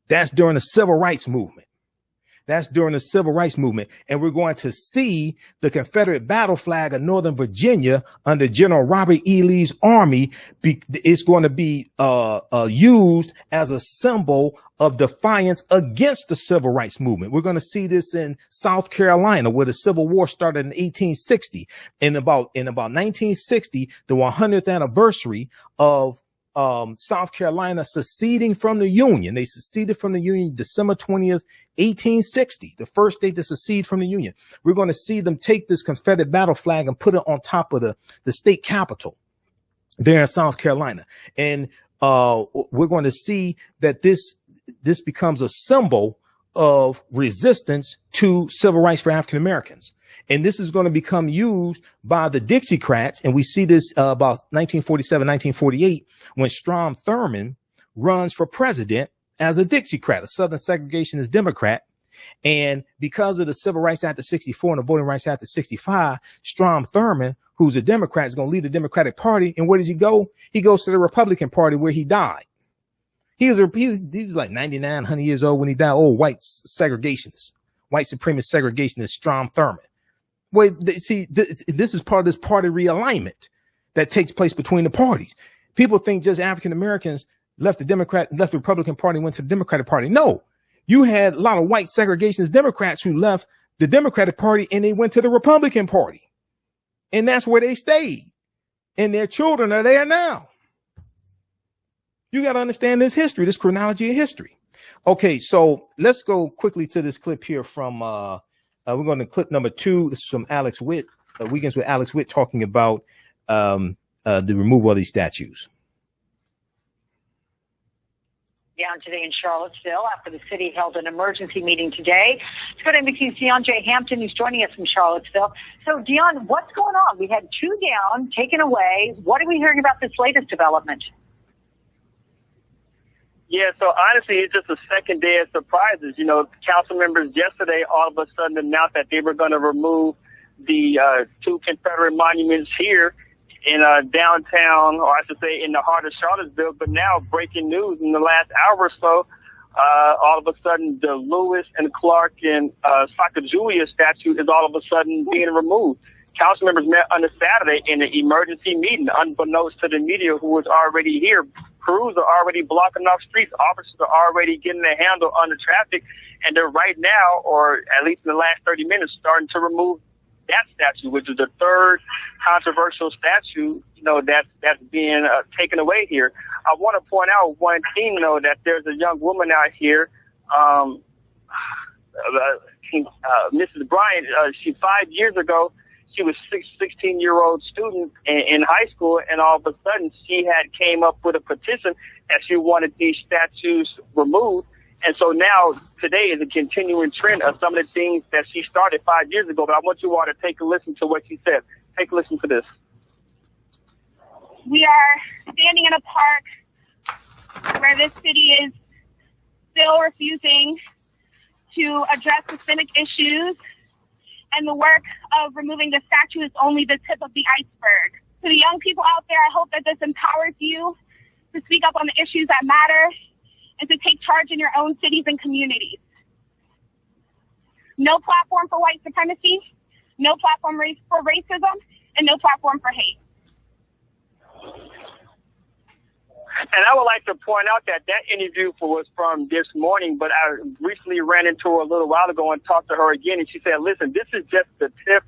That's during the civil rights movement. That's during the civil rights movement. And we're going to see the Confederate battle flag of Northern Virginia under General Robert E. Lee's army. It's going to be used as a symbol of defiance against the civil rights movement. We're going to see this in South Carolina, where the Civil War started in 1860. In about 1960, the 100th anniversary of South Carolina seceding from the Union. They seceded from the Union December 20th, 1860, the first date to secede from the Union. We're going to see them take this Confederate battle flag and put it on top of the state capitol there in South Carolina. And we're going to see that this becomes a symbol of resistance to civil rights for African Americans. And this is going to become used by the Dixiecrats. And we see this about 1947, 1948, when Strom Thurmond runs for president as a Dixiecrat, a Southern segregationist Democrat. And because of the Civil Rights Act of 64 and the Voting Rights Act of 65, Strom Thurmond, who's a Democrat, is going to lead the Democratic Party. And where does he go? He goes to the Republican Party, where he died. He was like 99, 100 years old when he died. Old white segregationist, white supremacist segregationist Strom Thurmond. Wait, see, this is part of this party realignment that takes place between the parties. People think just African Americans left the Republican Party, went to the Democratic Party. No, you had a lot of white segregationist Democrats who left the Democratic Party and they went to the Republican Party. And that's where they stayed. And their children are there now. You got to understand this history, this chronology of history. Okay, so let's go quickly to this clip here from we're going to clip number 2. This is from Alex Witt, Weekends with Alex Witt, talking about the removal of these statues. Down today in Charlottesville after the city held an emergency meeting today. Let's go to NBC's Deion J. Hampton, who's joining us from Charlottesville. So, Deion, what's going on? We had 2 down, taken away. What are we hearing about this latest development? Yeah, so honestly, it's just a second day of surprises. You know, council members yesterday all of a sudden announced that they were going to remove the 2 Confederate monuments here in downtown, or I should say in the heart of Charlottesville. But now, breaking news in the last hour or so, all of a sudden the Lewis and Clark and Sacagawea statue is all of a sudden being removed. Council members met on a Saturday in an emergency meeting, unbeknownst to the media who was already here. Crews are already blocking off streets. Officers are already getting a handle on the traffic. And they're right now, or at least in the last 30 minutes, starting to remove that statue, which is the 3rd controversial statue, you know, that's being taken away here. I want to point out one thing, though, that there's a young woman out here, Mrs. Bryant. She 5 years ago, she was 16-year-old student in high school, and all of a sudden she had came up with a petition that she wanted these statues removed. And so now today is a continuing trend of some of the things that she started 5 years ago. But I want you all to take a listen to what she said. Take a listen to this. We are standing in a park where this city is still refusing to address systemic issues, and the work of removing the statue is only the tip of the iceberg. To the young people out there, I hope that this empowers you to speak up on the issues that matter and to take charge in your own cities and communities. No platform for white supremacy, no platform for racism, and no platform for hate. And I would like to point out that interview was from this morning, but I recently ran into her a little while ago and talked to her again, and she said, listen, this is just the tip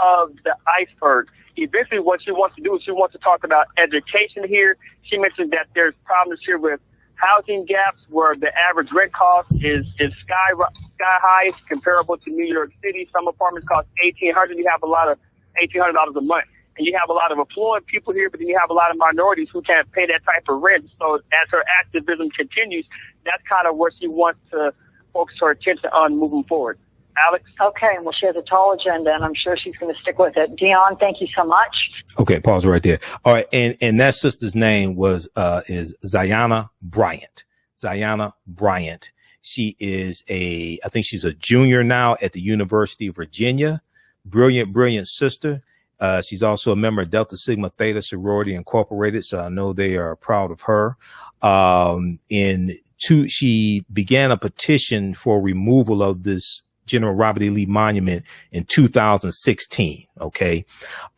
of the iceberg. Eventually what she wants to do is she wants to talk about education here. She mentioned that there's problems here with housing gaps where the average rent cost is sky high, comparable to New York City. Some apartments cost $1,800. You have a lot of $1,800 a month. And you have a lot of affluent people here, but then you have a lot of minorities who can't pay that type of rent. So as her activism continues, that's kind of where she wants to focus her attention on moving forward. Alex? Okay, and we'll share the tall agenda, and I'm sure she's going to stick with it. Deion, thank you so much. Okay, pause right there. All right, and that sister's name is Zayana Bryant. Zayana Bryant. She is I think she's a junior now at the University of Virginia. Brilliant sister. She's also a member of Delta Sigma Theta Sorority Incorporated, so I know they are proud of her. She began a petition for removal of this General Robert E. Lee monument in 2016. Okay.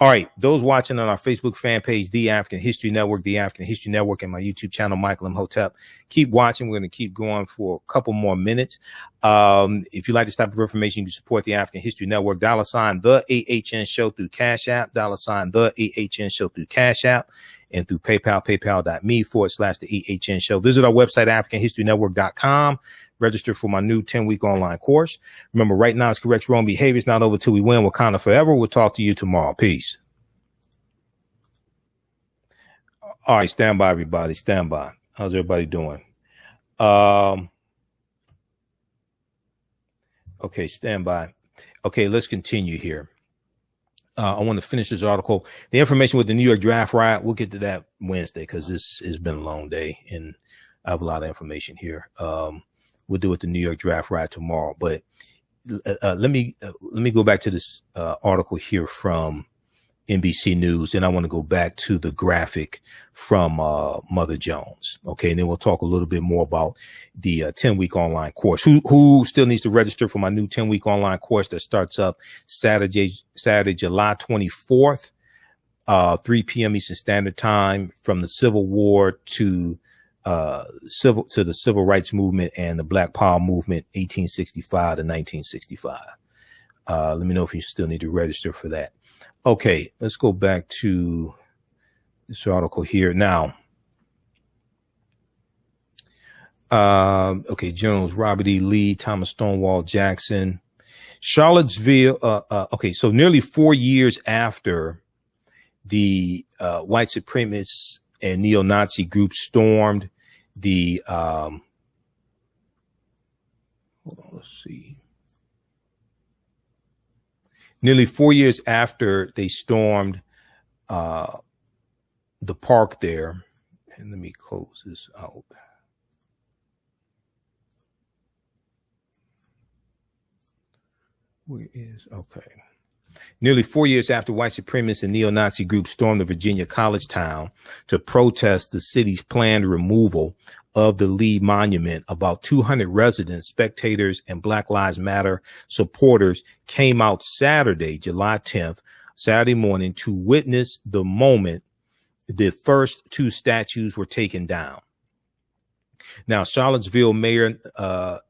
All right. Those watching on our Facebook fan page, The African History Network, The African History Network, and my YouTube channel, Michael Imhotep, keep watching. We're going to keep going for a couple more minutes. If you like this type of information, you can support The African History Network, $ the AHN Show through Cash App, $ the AHN Show through Cash App, and through PayPal, paypal.me/the AHN Show. Visit our website, AfricanHistoryNetwork.com. Register for my new 10-week online course. Remember, right now it's correct wrong behavior. It's not over till we win. Wakanda forever. We'll talk to you tomorrow. Peace. All right, stand by, everybody. Stand by. How's everybody doing? Okay, stand by. Okay, let's continue here. I want to finish this article. The information with the New York draft riot, we'll get to that Wednesday because this has been a long day and I have a lot of information here. We'll do it the New York draft riot tomorrow. But let me go back to this article here from NBC News, and I want to go back to the graphic from Mother Jones. Okay, and then we'll talk a little bit more about the 10-week online course. Who still needs to register for my new 10-week online course that starts up Saturday, July 24th, 3 p.m. Eastern Standard Time, from the Civil War to the Civil Rights Movement and the Black Power Movement, 1865 to 1965. Let me know if you still need to register for that. Okay, let's go back to this article here now. Okay, Generals Robert E. Lee, Thomas Stonewall Jackson, Charlottesville. Okay, so nearly 4 years after the white supremacists and neo-Nazi groups stormed the hold on, let's see. Nearly 4 years after they stormed the park there, and let me close this out. Where is okay? Nearly 4 years after white supremacists and neo-Nazi groups stormed the Virginia college town to protest the city's planned removal of the Lee Monument, about 200 residents, spectators, and Black Lives Matter supporters came out Saturday, July 10th, Saturday morning, to witness the moment the first two statues were taken down. Now, Charlottesville Mayor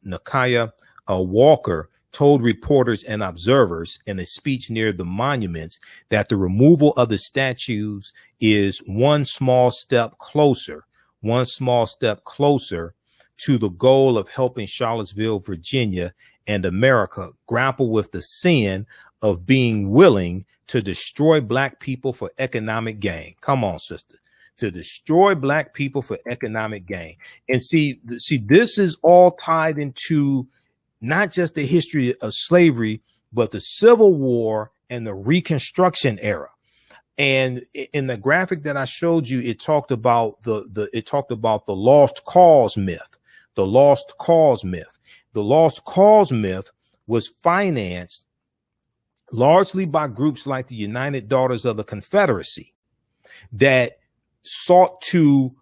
Nakaya Walker told reporters and observers in a speech near the monuments that the removal of the statues is one small step closer to the goal of helping Charlottesville, Virginia, and America grapple with the sin of being willing to destroy Black people for economic gain. Come on, sister. To destroy Black people for economic gain. And see, this is all tied into not just the history of slavery, but the Civil War and the Reconstruction era. And in the graphic that I showed you, it talked about the lost cause myth. The lost cause myth. The lost cause myth was financed largely by groups like the United Daughters of the Confederacy that sought to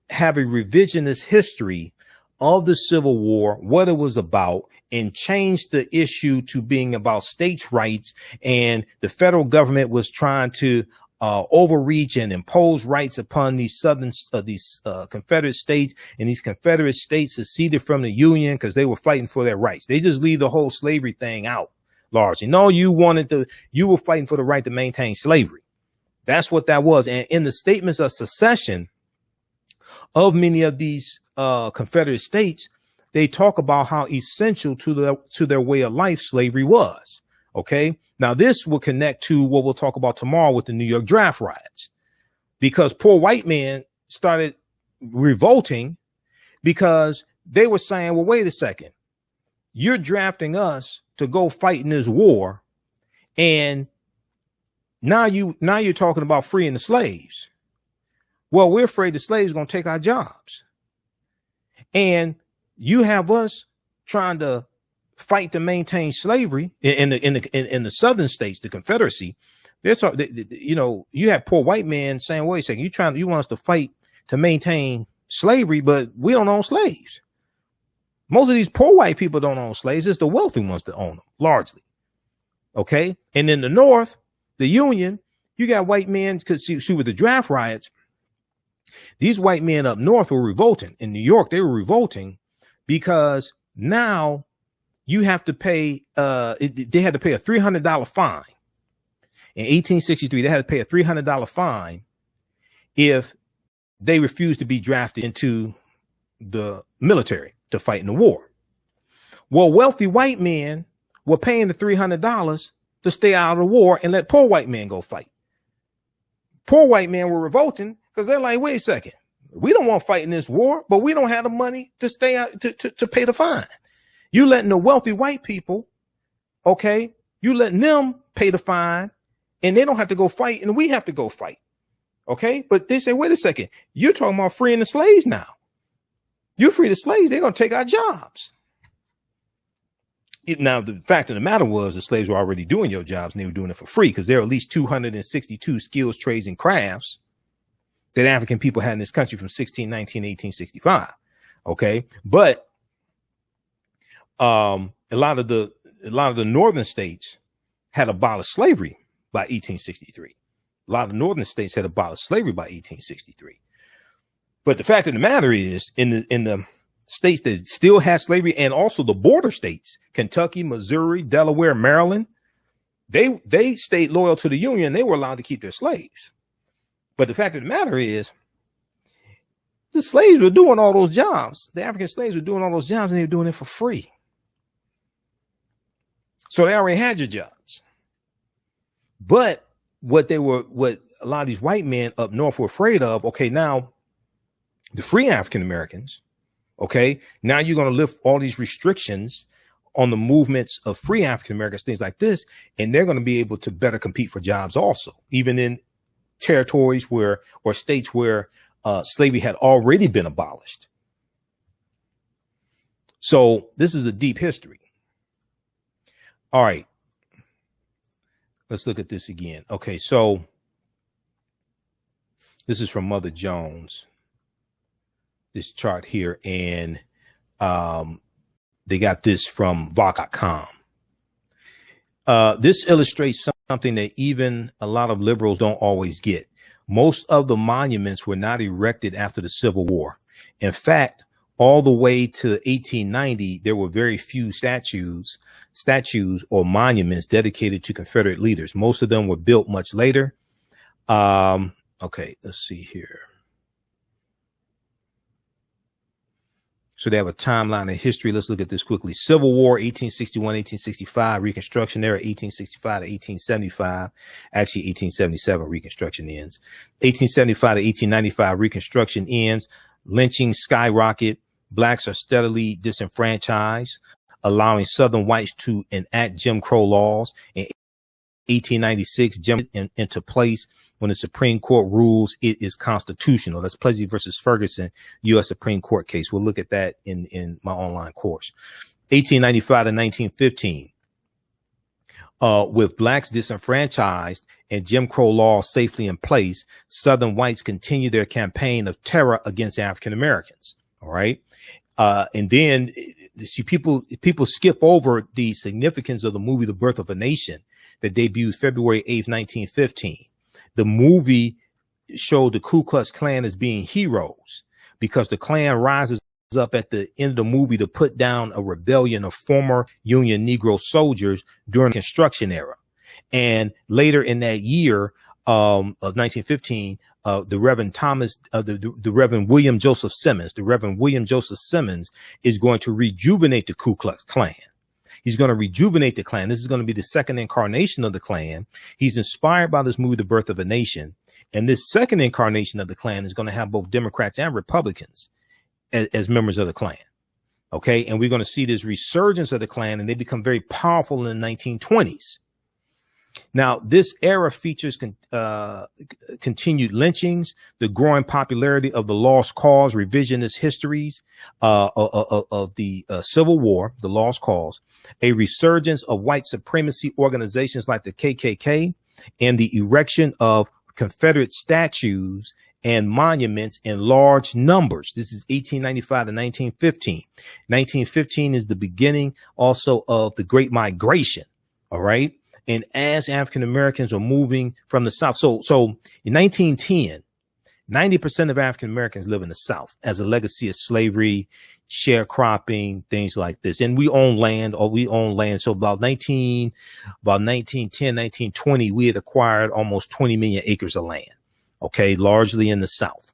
have a revisionist history of the Civil War, what it was about, and changed the issue to being about states' rights. And the federal government was trying to overreach and impose rights upon these Confederate states, and these Confederate states seceded from the Union because they were fighting for their rights. They just leave the whole slavery thing out largely. No, you were fighting for the right to maintain slavery. That's what that was. And in the statements of secession of many of these Confederate states, they talk about how essential to their way of life slavery was. Okay. Now this will connect to what we'll talk about tomorrow with the New York draft riots, because poor white men started revolting because they were saying, well, wait a second, you're drafting us to go fight in this war. And now you're talking about freeing the slaves. Well, we're afraid the slaves are going to take our jobs. And you have us trying to fight to maintain slavery in the southern states, the Confederacy, You know, you have poor white men saying, wait a second, you want us to fight to maintain slavery, but we don't own slaves. Most of these poor white people don't own slaves. It's the wealthy ones that own them, largely. Okay. And in the North, the Union, you got white men, because see, with the draft riots, these white men up north were revolting. In New York, they were revolting because now you have to pay, they had to pay a $300 fine. In 1863, they had to pay a $300 fine if they refused to be drafted into the military to fight in the war. Well, wealthy white men were paying the $300 to stay out of the war and let poor white men go fight. Poor white men were revolting because they're like, wait a second, we don't want to fight in this war, but we don't have the money to stay out to pay the fine. You letting the wealthy white people, okay, you letting them pay the fine and they don't have to go fight and we have to go fight. Okay. But they say, wait a second, you're talking about freeing the slaves now. You free the slaves, they're going to take our jobs. Now, the fact of the matter was the slaves were already doing your jobs and they were doing it for free because there are at least 262 skills, trades, and crafts that African people had in this country from 1619 to 1865. Okay. But a lot of the northern states had abolished slavery by 1863. A lot of northern states had abolished slavery by 1863. But the fact of the matter is, in the states that still had slavery and also the border states, Kentucky, Missouri, Delaware, Maryland, they stayed loyal to the Union. They were allowed to keep their slaves. But the fact of the matter is, the slaves were doing all those jobs. The African slaves were doing all those jobs and they were doing it for free. So they already had your jobs. But what a lot of these white men up north were afraid of, okay, now the free African Americans, okay, now you're going to lift all these restrictions on the movements of free African Americans, things like this, and they're going to be able to better compete for jobs also, even in territories or states where slavery had already been abolished. So this is a deep history. All right. Let's look at this again. Okay, so this is from Mother Jones, this chart here, and they got this from Vox.com. This illustrates something that even a lot of liberals don't always get. Most of the monuments were not erected after the Civil War. In fact, all the way to 1890, there were very few statues or monuments dedicated to Confederate leaders. Most of them were built much later. Okay, let's see here. So they have a timeline of history. Let's look at this quickly. Civil War, 1861, 1865, Reconstruction era, 1865 to 1875. Actually, 1877, Reconstruction ends. 1875 to 1895, Reconstruction ends. Lynching skyrocket. Blacks are steadily disenfranchised, allowing Southern whites to enact Jim Crow laws. In 1896, Jim into place when the Supreme Court rules it is constitutional. That's Plessy versus Ferguson, U.S. Supreme Court case. We'll look at that in my online course. 1895 to 1915, with blacks disenfranchised and Jim Crow laws safely in place, Southern whites continue their campaign of terror against African Americans. All right. And then see, people skip over the significance of the movie The Birth of a Nation that debuted February 8th, 1915. The movie showed the Ku Klux Klan as being heroes because the Klan rises up at the end of the movie to put down a rebellion of former Union Negro soldiers during the Construction era. And later in that year of 1915, the Reverend William Joseph Simmons is going to rejuvenate the Ku Klux Klan. He's going to rejuvenate the Klan. This is going to be the second incarnation of the Klan. He's inspired by this movie, The Birth of a Nation. And this second incarnation of the Klan is going to have both Democrats and Republicans as members of the Klan. Okay. And we're going to see this resurgence of the Klan, and they become very powerful in the 1920s. Now, this era features continued lynchings, the growing popularity of the lost cause, revisionist histories of the Civil War, the lost cause, a resurgence of white supremacy organizations like the KKK, and the erection of Confederate statues and monuments in large numbers. This is 1895 to 1915. 1915 is the beginning also of the Great Migration. All right. And as African Americans are moving from the South, so in 1910, 90% of African Americans live in the South as a legacy of slavery, sharecropping, things like this. And we own land. So about 1910, 1920, we had acquired almost 20 million acres of land. Okay, largely in the South.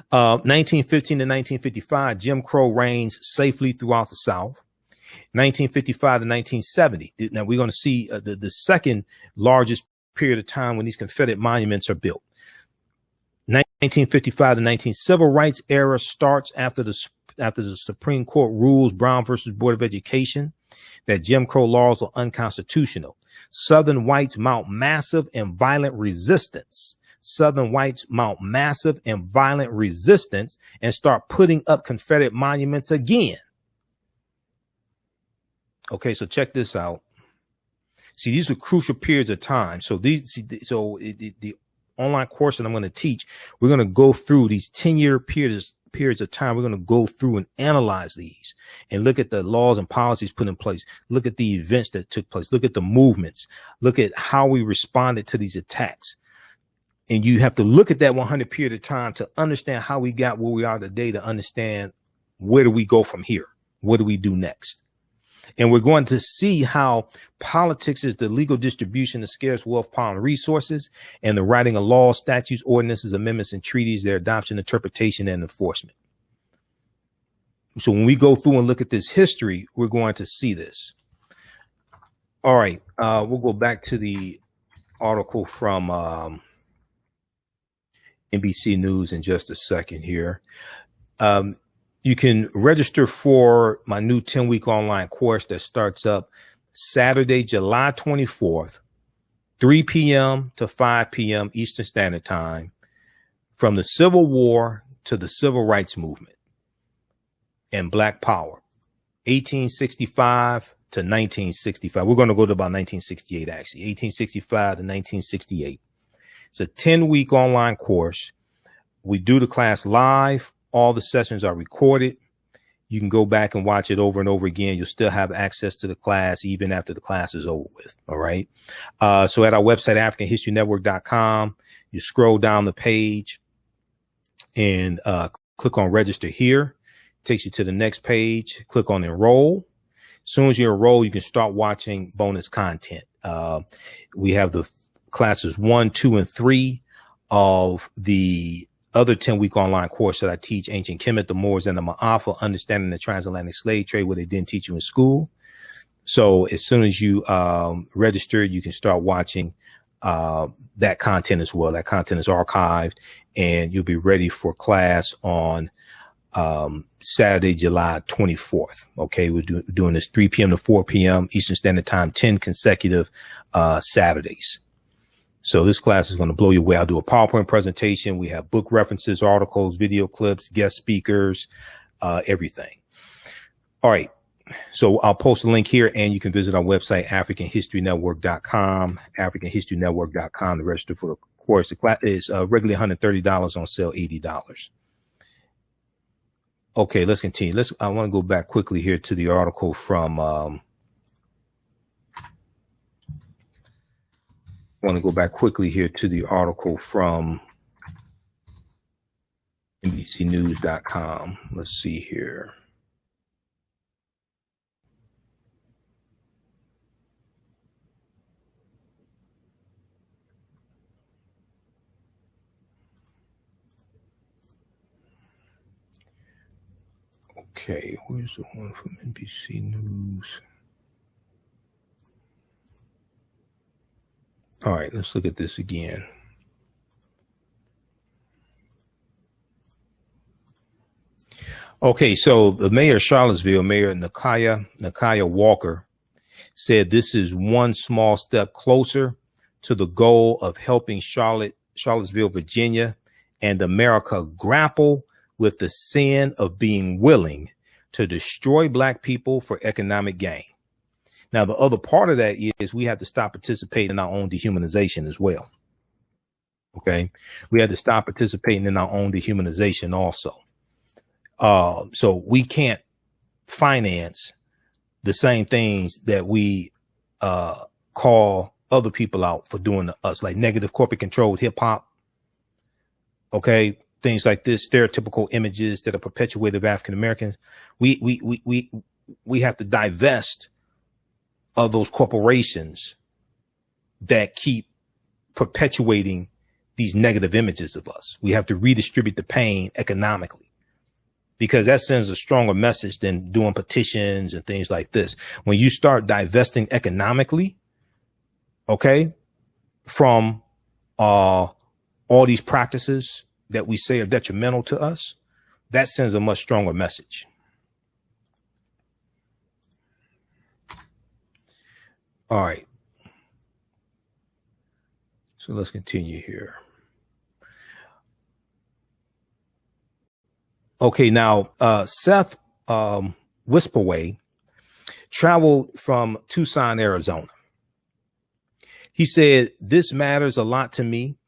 1915 to 1955, Jim Crow reigns safely throughout the South. 1955 to 1970. Now we're going to see the second largest period of time when these Confederate monuments are built. 1955 to 19 civil rights era starts after the Supreme Court rules Brown versus Board of Education that Jim Crow laws are unconstitutional. Southern whites mount massive and violent resistance. And start putting up Confederate monuments again. Okay, so check this out. See, these are crucial periods of time. So the online course that I'm going to teach, we're going to go through these 10-year periods of time. We're going to go through and analyze these and look at the laws and policies put in place. Look at the events that took place. Look at the movements. Look at how we responded to these attacks. And you have to look at that 100 period of time to understand how we got where we are today, to understand where do we go from here? What do we do next? And we're going to see how politics is the legal distribution of scarce wealth, power, and resources, and the writing of laws, statutes, ordinances, amendments, and treaties, their adoption, interpretation, and enforcement. So when we go through and look at this history, we're going to see this. All right. We'll go back to the article from NBC News in just a second here. You can register for my new 10-week online course that starts up Saturday, July 24th, 3 p.m. to 5 p.m. Eastern Standard Time, from the Civil War to the Civil Rights Movement and Black Power, 1865 to 1965. We're going to go to about 1968, actually, 1865 to 1968. It's a 10-week online course. We do the class live. All the sessions are recorded. You can go back and watch it over and over again. You'll still have access to the class even after the class is over with. All right. So at our website, AfricanHistoryNetwork.com, you scroll down the page and click on register here. It takes you to the next page. Click on enroll. As soon as you enroll, you can start watching bonus content. We have the classes 1, 2, and 3 of the other 10-week online course that I teach, Ancient Kemet, the Moors, and the Ma'afa, Understanding the Transatlantic Slave Trade, what they didn't teach you in school. So as soon as you register, you can start watching that content as well. That content is archived, and you'll be ready for class on Saturday, July 24th. Okay, we're doing this 3 p.m. to 4 p.m. Eastern Standard Time, 10 consecutive Saturdays. So this class is going to blow you away. I'll do a PowerPoint presentation. We have book references, articles, video clips, guest speakers, everything. All right. So I'll post a link here, and you can visit our website, AfricanHistoryNetwork.com, AfricanHistoryNetwork.com to register for the course. The class is regularly $130, on sale $80. Okay, let's continue. I want to go back quickly here to the article from NBCnews.com. Let's see here. Okay, where's the one from NBC News? All right, let's look at this again. Okay, so the mayor of Charlottesville, Mayor Nakaya Walker, said this is one small step closer to the goal of helping Charlottesville, Virginia, and America grapple with the sin of being willing to destroy Black people for economic gain. Now, the other part of that is we have to stop participating in our own dehumanization as well. Okay. We have to stop participating in our own dehumanization also. So we can't finance the same things that we call other people out for doing to us, like negative corporate controlled hip hop. Okay. Things like this, stereotypical images that are perpetuated of African Americans. We have to divest of those corporations that keep perpetuating these negative images of us. We have to redistribute the pain economically, because that sends a stronger message than doing petitions and things like this. When you start divesting economically, okay, from all these practices that we say are detrimental to us, that sends a much stronger message. All right. So let's continue here. Okay, now Seth Whisperway traveled from Tucson, Arizona. He said, "This matters a lot to me."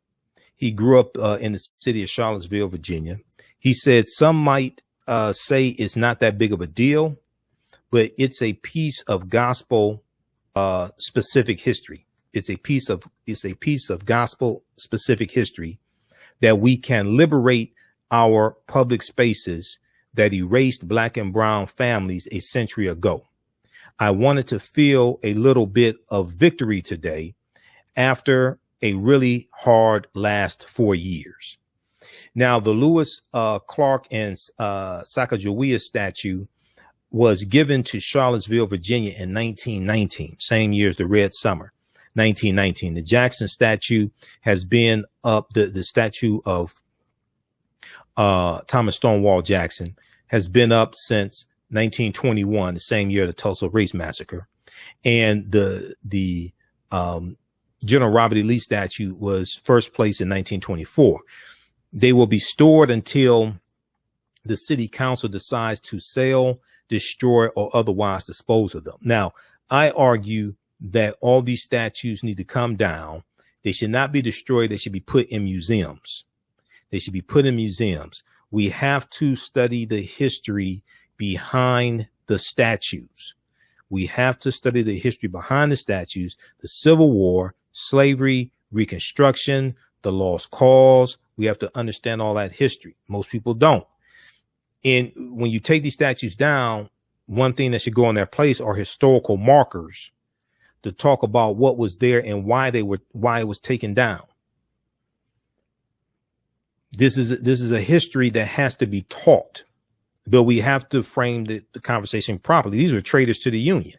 He grew up in the city of Charlottesville, Virginia. He said, "Some might say it's not that big of a deal, but it's a piece of gospel specific history. It's a piece of gospel specific history that we can liberate our public spaces that erased Black and brown families a century ago. I wanted to feel a little bit of victory today after a really hard last 4 years." Now, the Lewis Clark and Sacagawea statue was given to Charlottesville, Virginia in 1919, same year as the Red Summer, 1919. The Jackson statue has been up, the statue of Thomas Stonewall Jackson has been up since 1921, the same year of the Tulsa Race Massacre. And the General Robert E. Lee statue was first placed in 1924. They will be stored until the city council decides to sell, destroy, or otherwise dispose of them. Now, I argue that all these statues need to come down. They should not be destroyed. They should be put in museums. They should be put in museums. We have to study the history behind the statues. We have to study the history behind the statues, the Civil War, slavery, Reconstruction, the lost cause. We have to understand all that history. Most people don't. And when you take these statues down, one thing that should go in their place are historical markers to talk about what was there and why it was taken down. This is a history that has to be taught, but we have to frame the conversation properly. These are traitors to the Union,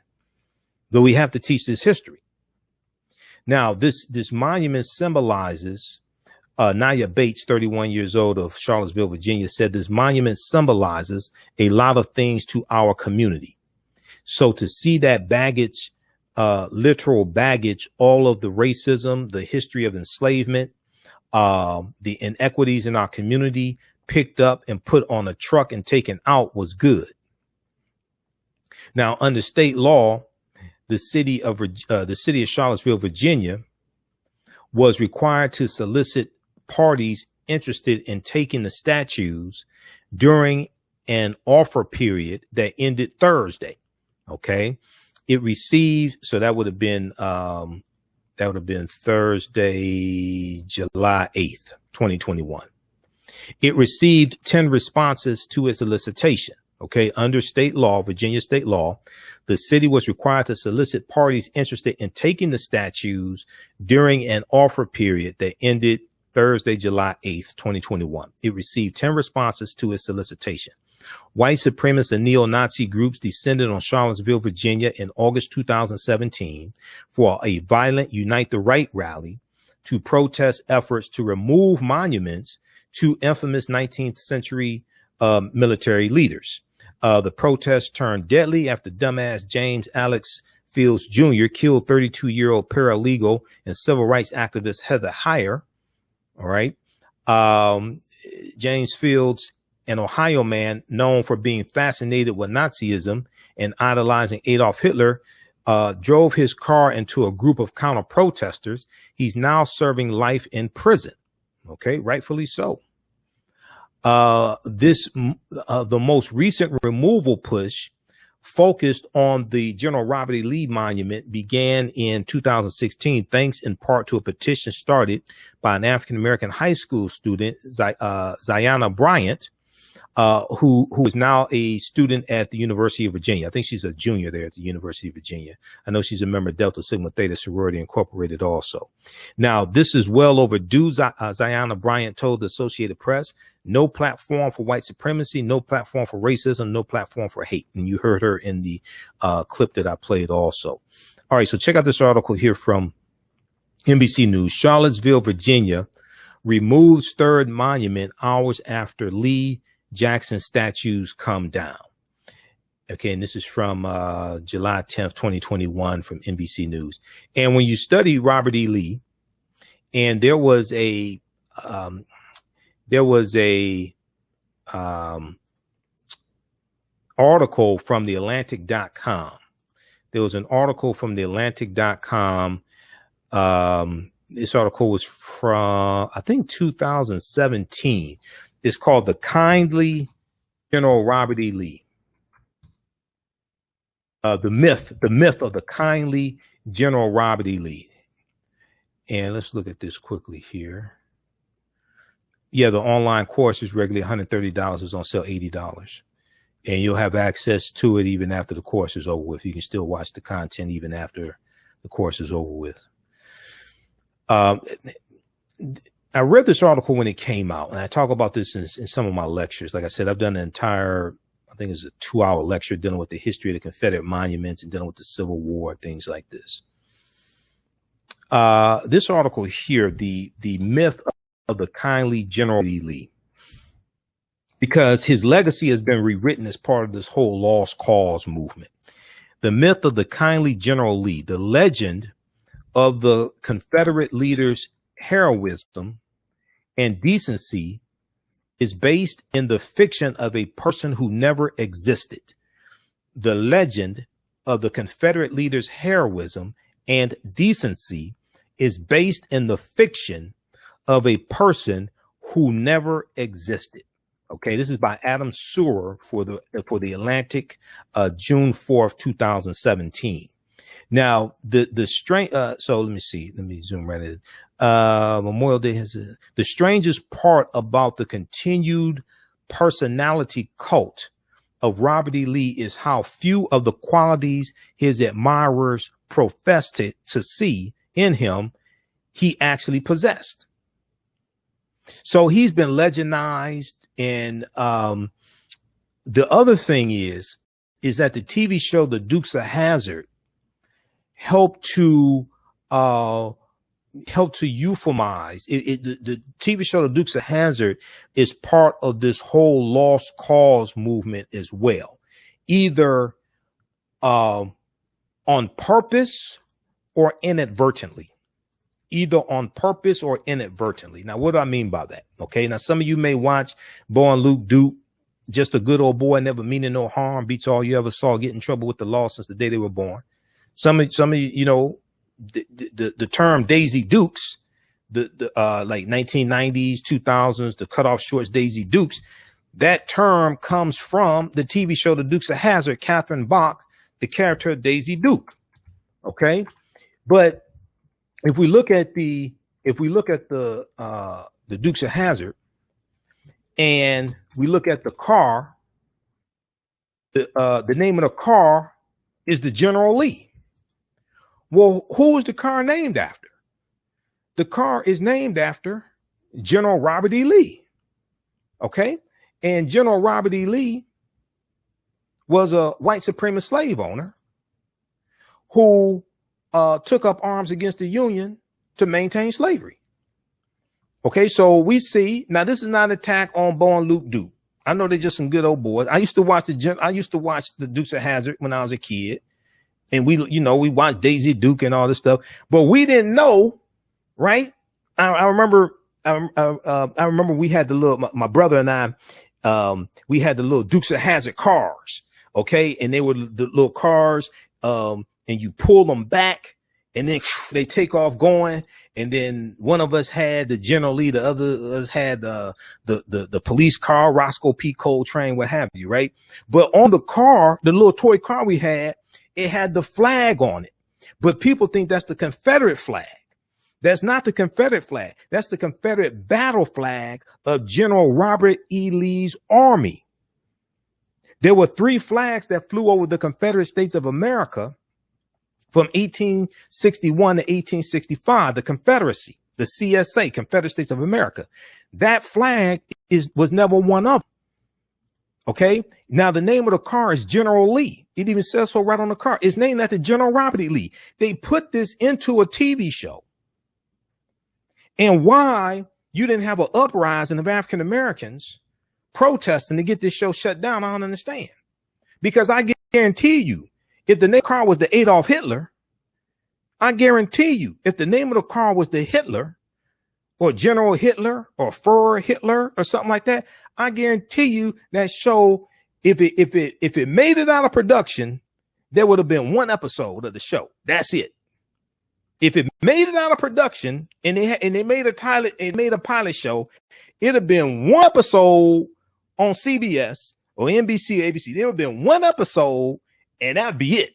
but we have to teach this history. Now, this monument symbolizes, Naya Bates, 31 years old, of Charlottesville, Virginia, said this monument symbolizes a lot of things to our community. So to see that baggage, literal baggage, all of the racism, the history of enslavement, the inequities in our community picked up and put on a truck and taken out was good. Now, under state law, the city of Charlottesville, Virginia, was required to solicit parties interested in taking the statues during an offer period that ended Thursday. Okay, it received, so that would have been Thursday, July 8th, 2021. It received 10 responses to its solicitation. Okay, under state law, Virginia state law, the city was required to solicit parties interested in taking the statues during an offer period that ended Thursday, July 8th, 2021. It received 10 responses to its solicitation. White supremacist and neo-Nazi groups descended on Charlottesville, Virginia in August 2017 for a violent Unite the Right rally to protest efforts to remove monuments to infamous 19th century military leaders. The protest turned deadly after dumbass James Alex Fields Jr. killed 32-year-old paralegal and civil rights activist Heather Heyer. All right. James Fields, an Ohio man known for being fascinated with Nazism and idolizing Adolf Hitler, drove his car into a group of counter protesters. He's now serving life in prison. Okay, rightfully so. The most recent removal push focused on the General Robert E. Lee monument began in 2016, thanks in part to a petition started by an African-American high school student, Ziana Bryant, who is now a student at the University of Virginia. I think she's a junior there at the University of Virginia. I know she's a member of Delta Sigma Theta Sorority Incorporated also. Now, this is well overdue. Ziana Bryant told the Associated Press, no platform for white supremacy, no platform for racism, no platform for hate. And you heard her in the clip that I played also. All right, so check out this article here from NBC News. Charlottesville, Virginia removes third monument hours after Lee Jackson statues come down. Okay, and this is from July 10th, 2021 from NBC News. And when you study Robert E. Lee, and there was a article from TheAHNShow.com. There was an article from TheAHNShow.com. This article was from, I think, 2017. It's called The Kindly General Robert E. Lee. The myth of the kindly General Robert E. Lee. And let's look at this quickly here. Yeah, the online course is regularly $130. It's on sale $80. And you'll have access to it even after the course is over with. You can still watch the content even after the course is over with. I read this article when it came out, and I talk about this in some of my lectures. Like I said, I've done an entire, I think it's a 2-hour lecture dealing with the history of the Confederate monuments and dealing with the Civil War, things like this. This article here, the myth of the kindly General Lee, because his legacy has been rewritten as part of this whole lost cause movement. The myth of the kindly General Lee, the legend of the Confederate leaders' heroism and decency, is based in the fiction of a person who never existed. The legend of the Confederate leaders' heroism and decency is based in the fiction of a person who never existed. Okay, this is by Adam Sewer for the Atlantic, June 4th, 2017. Now, the strange, so let me see, let me zoom right in. Memorial Day has the strangest part about the continued personality cult of Robert E. Lee is how few of the qualities his admirers profess to see in him he actually possessed. So he's been legendized. And the other thing is that the TV show The Dukes of Hazzard helped to euphemize it. The TV show The Dukes of Hazzard is part of this whole lost cause movement as well, either on purpose or inadvertently. Either on purpose or inadvertently. Now, what do I mean by that? Okay. Now, some of you may watch Bo and Luke Duke, just a good old boy, never meaning no harm, beats all you ever saw, get in trouble with the law since the day they were born. Some of you, you know, the term Daisy Dukes, like 1990s, 2000s, the cutoff shorts, Daisy Dukes, that term comes from the TV show The Dukes of Hazzard, Catherine Bach, the character Daisy Duke. Okay. But if we look at the Dukes of Hazzard and we look at the car, the name of the car is the General Lee. Well, who is the car named after? The car is named after General Robert E. Lee. Okay. And General Robert E. Lee was a white supremacist slave owner who took up arms against the Union to maintain slavery. Okay, so we see now this is not an attack on Bo and Luke Duke. I know they're just some good old boys. I used to watch the Dukes of Hazzard when I was a kid, and we watched Daisy Duke and all this stuff, but we didn't know, right? I remember we had the little my brother and I, we had the little Dukes of Hazzard cars, okay, and they were the little cars. and you pull them back, and then they take off going. And then one of us had the General Lee, the other us had the police car, Roscoe P. Coltrane, what have you, right? But on the car, the little toy car we had, it had the flag on it. But people think that's the Confederate flag. That's not the Confederate flag. That's the Confederate battle flag of General Robert E. Lee's army. There were 3 flags that flew over the Confederate States of America from 1861 to 1865, the Confederacy, the CSA, Confederate States of America. That flag was never one of them. Okay. Now the name of the car is General Lee. It even says so right on the car. It's named after General Robert E. Lee. They put this into a TV show. And why you didn't have an uprising of African Americans protesting to get this show shut down, I don't understand. Because I guarantee you, if the name of the car was the Adolf Hitler, I guarantee you, if the name of the car was the Hitler or General Hitler or Führer Hitler or something like that, I guarantee you that show, if it made it out of production, there would have been one episode of the show. That's it. If it made it out of production and they made a pilot show, it'd have been one episode on CBS or NBC, ABC. There would have been one episode, and that'd be it.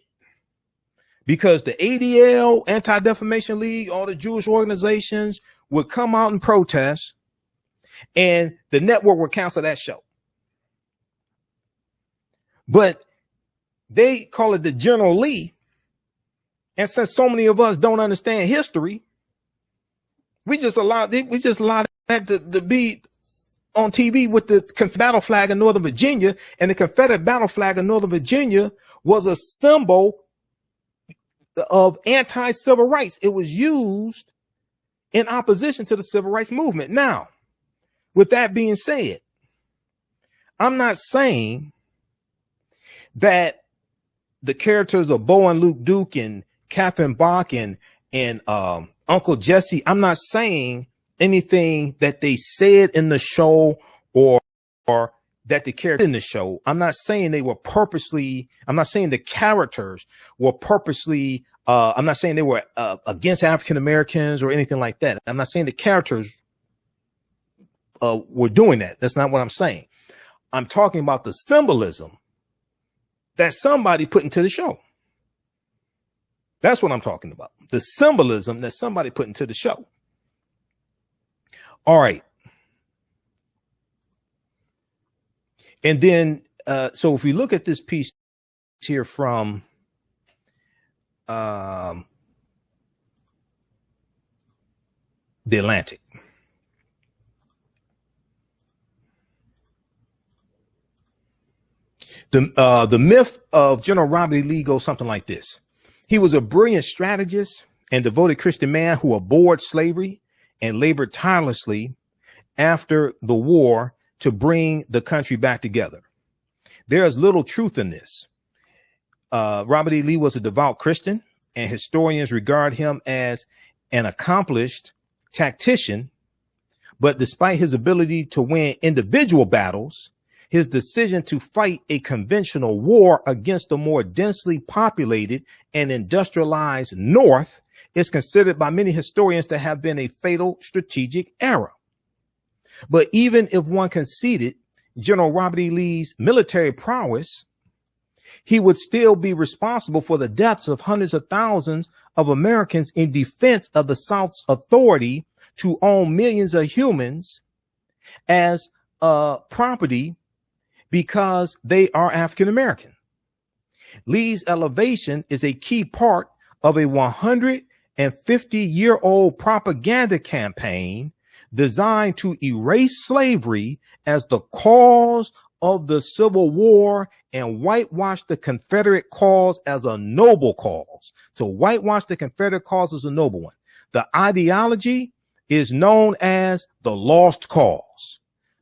Because the ADL, Anti-Defamation League, all the Jewish organizations would come out and protest, and the network would cancel that show. But they call it the General Lee. And since so many of us don't understand history, we just allowed that to be on TV with the Confederate battle flag of Northern Virginia. And the Confederate battle flag of Northern Virginia was a symbol of anti-civil rights. It was used in opposition to the civil rights movement. Now, with that being said, I'm not saying that the characters of Bo and Luke Duke and Catherine Bach and Uncle Jesse, I'm not saying anything that they said in the show or that the characters in the show, I'm not saying they were purposely, I'm not saying the characters were purposely, I'm not saying they were against African Americans or anything like that. I'm not saying the characters were doing that. That's not what I'm saying. I'm talking about the symbolism that somebody put into the show. That's what I'm talking about. The symbolism that somebody put into the show. All right. And then, so if we look at this piece here from The Atlantic. The myth of General Robert E. Lee goes something like this. He was a brilliant strategist and devoted Christian man who abhorred slavery and labored tirelessly after the war to bring the country back together. There is little truth in this. Robert E. Lee was a devout Christian, and historians regard him as an accomplished tactician. But despite his ability to win individual battles, his decision to fight a conventional war against the more densely populated and industrialized North is considered by many historians to have been a fatal strategic error. But even if one conceded General Robert E. Lee's military prowess, he would still be responsible for the deaths of hundreds of thousands of Americans in defense of the South's authority to own millions of humans as property because they are African American. Lee's elevation is a key part of a 150-year-old propaganda campaign designed to erase slavery as the cause of the Civil War and whitewash the Confederate cause as a noble cause. To whitewash the Confederate cause as a noble one. The ideology is known as the lost cause.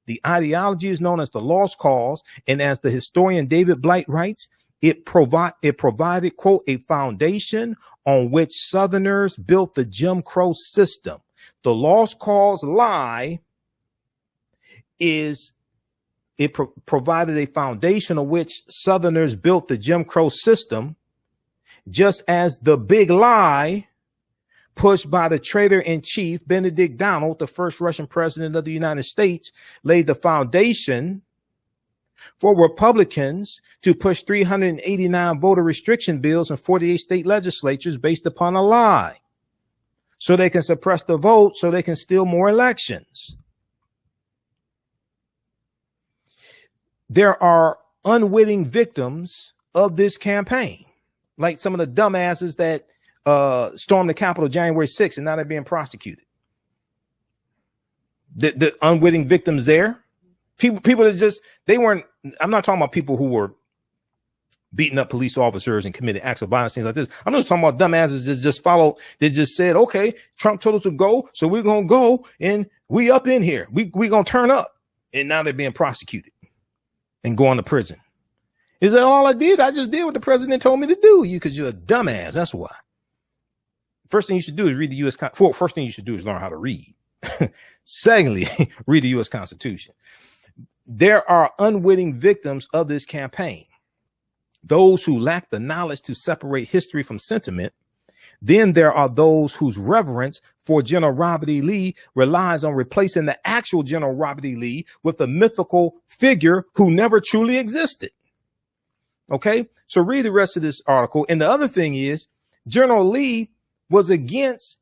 The ideology is known as the lost cause. And as the historian David Blight writes, it provided, quote, a foundation on which Southerners built the Jim Crow system. The lost cause lie is it provided a foundation on which Southerners built the Jim Crow system. just as the big lie pushed by the traitor-in-chief Benedict Donald, the first Russian president of the United States, laid the foundation for Republicans to push 389 voter restriction bills in 48 state legislatures based upon a lie, so they can suppress the vote, so they can steal more elections. There are unwitting victims of this campaign, like some of the dumbasses that stormed the Capitol January 6th, and now they're being prosecuted. The unwitting victims there, people that just, they weren't, I'm not talking about people who were beating up police officers and committing acts of violence, things like this. I'm just talking about dumbasses that just followed, they just said, okay, Trump told us to go, so we're going to go, and we up in here. We going to turn up. And now they're being prosecuted and going to prison. Is that all I did? I just did what the president told me to do. Because you're a dumbass. That's why. First thing you should do is read the U.S. First thing you should do is learn how to read. Secondly, read the U.S. Constitution. There are unwitting victims of this campaign. Those who lack the knowledge to separate history from sentiment. Then there are those whose reverence for General Robert E. Lee relies on replacing the actual General Robert E. Lee with a mythical figure who never truly existed. Okay, so read the rest of this article. And the other thing is, General Lee was against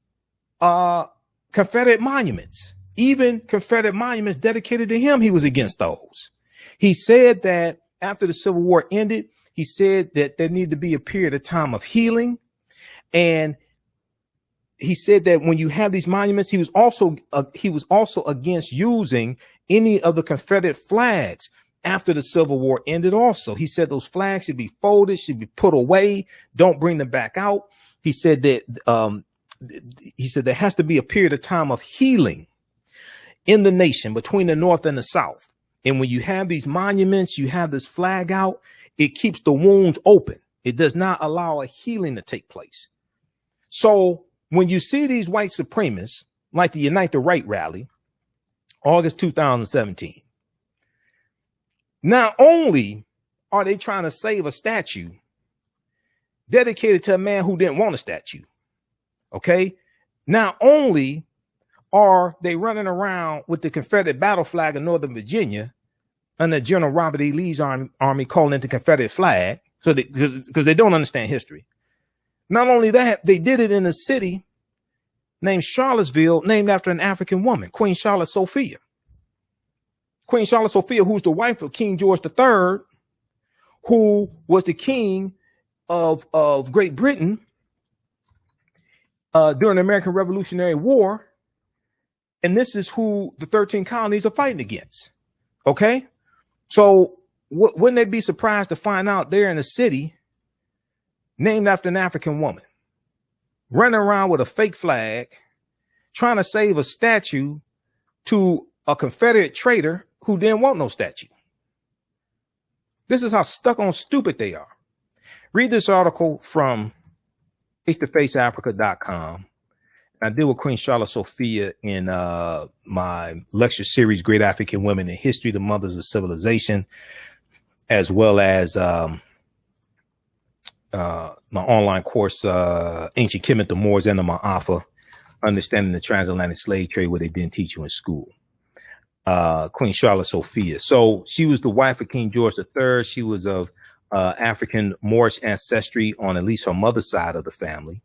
Confederate monuments. Even Confederate monuments dedicated to him, he was against those. He said that after the Civil War ended, he said that there needed to be a period of time of healing. And he said that when you have these monuments, he was also against using any of the Confederate flags after the Civil War ended. Also, he said those flags should be folded, should be put away. Don't bring them back out. He said that there has to be a period of time of healing in the nation between the North and the South. And when you have these monuments, you have this flag out, it keeps the wounds open. It does not allow a healing to take place. So when you see these white supremacists, like the Unite the Right rally, August 2017, not only are they trying to save a statue dedicated to a man who didn't want a statue, okay? Not only are they running around with the Confederate battle flag of Northern Virginia under General Robert E. Lee's army calling it the Confederate flag, so because they don't understand history. Not only that, they did it in a city named Charlottesville, named after an African woman, Queen Charlotte Sophia. Queen Charlotte Sophia, who's the wife of King George III, who was the king of Great Britain during the American Revolutionary War. And this is who the 13 colonies are fighting against. Okay? So wouldn't they be surprised to find out they're in a city named after an African woman, running around with a fake flag, trying to save a statue to a Confederate traitor who didn't want no statue? This is how stuck on stupid they are. Read this article from face-to-faceafrica.com. I deal with Queen Charlotte Sophia in my lecture series, Great African Women in History, the Mothers of Civilization, as well as my online course, Ancient Kemet, the Moors, and the Ma'afa, Understanding the Transatlantic Slave Trade, where they didn't teach you in school. Queen Charlotte Sophia. So she was the wife of King George III. She was of African Moorish ancestry on at least her mother's side of the family.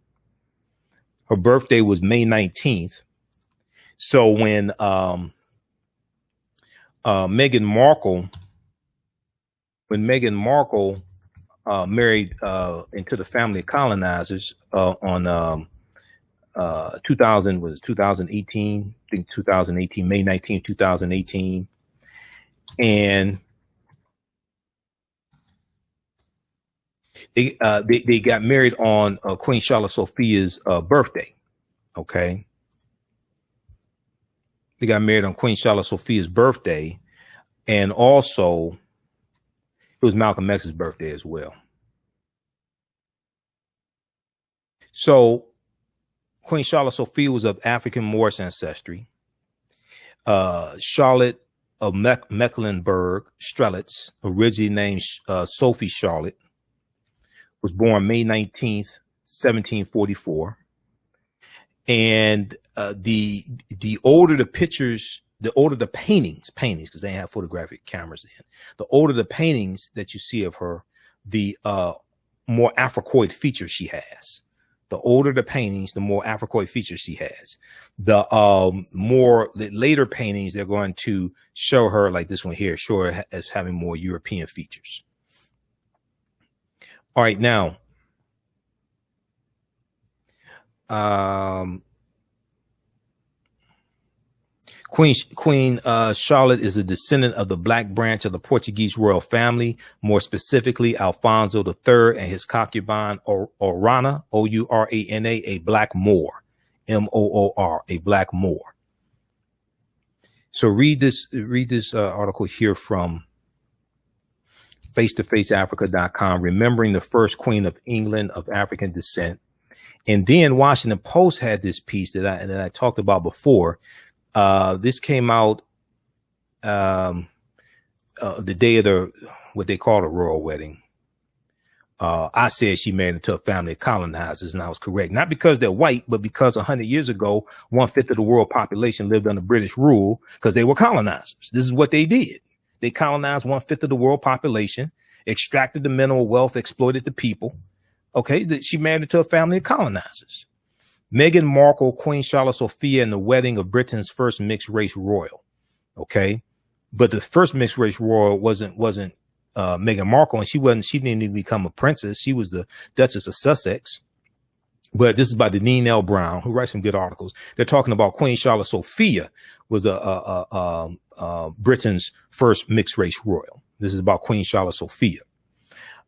Her birthday was May 19th. So when Meghan Markle married into the family of colonizers on 2018, I think 2018, May 19, 2018. And they got married on Queen Charlotte Sophia's birthday. Okay. They got married on Queen Charlotte Sophia's birthday. And also it was Malcolm X's birthday as well. So Queen Charlotte Sophia was of African Moorish ancestry. Charlotte of Mecklenburg Strelitz, originally named Sophie Charlotte, was born May 19th, 1744. And the older the pictures, the older the paintings, because they didn't have photographic cameras then, the older the paintings that you see of her, the more Africoid features she has. The older the paintings, the more Africoid features she has. The later paintings, they're going to show her, like this one here, show her as having more European features. All right, now, Queen Charlotte is a descendant of the black branch of the Portuguese royal family, more specifically Alfonso III and his concubine Orana, O-U-R-A-N-A, a black Moor, M-O-O-R, a black Moor. So read this article here from face-to-faceafrica.com, remembering the first queen of England of African descent. And then Washington Post had this piece that I talked about before. This came out the day of what they call a royal wedding. I said she married into a family of colonizers, and I was correct. Not because they're white, but because 100 years ago, 1/5 of the world population lived under British rule because they were colonizers. This is what they did. They colonized 1/5 of the world population, extracted the mineral wealth, exploited the people. Okay, she married into a family of colonizers. Meghan Markle, Queen Charlotte Sophia, and the wedding of Britain's first mixed race royal. Okay, but the first mixed race royal wasn't Meghan Markle, and she didn't even become a princess. She was the Duchess of Sussex. But this is by Deneen L. Brown, who writes some good articles. They're talking about Queen Charlotte Sophia was Britain's first mixed race royal. This is about Queen Charlotte Sophia.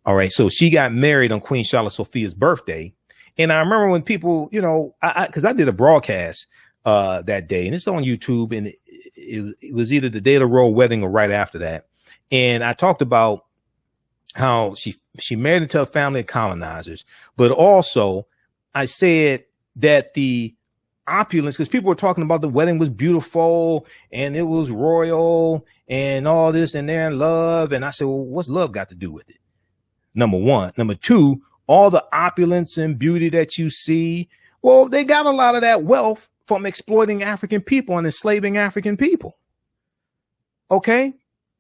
All right, so she got married on Queen Charlotte Sophia's birthday. And I remember when people, because I did a broadcast that day, and it's on YouTube, and it was either the day of the royal wedding or right after that. And I talked about how she married into a family of colonizers, but also I said that the opulence, because people were talking about the wedding was beautiful and it was royal and all this, and they're in love. And I said, well, what's love got to do with it? Number one. Number two, all the opulence and beauty that you see, well, they got a lot of that wealth from exploiting African people and enslaving African people. Okay?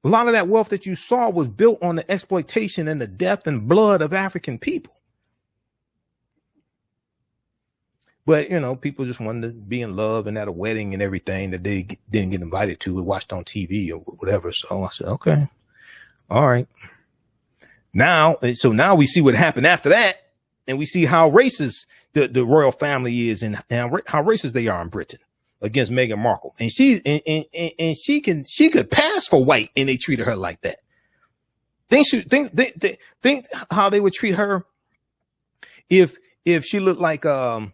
A lot of that wealth that you saw was built on the exploitation and the death and blood of African people. But, people just wanted to be in love and at a wedding and everything that they didn't get invited to or watched on TV or whatever. So I said, okay, all right. Now we see what happened after that, and we see how racist the royal family is and how racist they are in Britain against Meghan Markle. And she could pass for white, and they treated her like that. Think how they would treat her if she looked like what's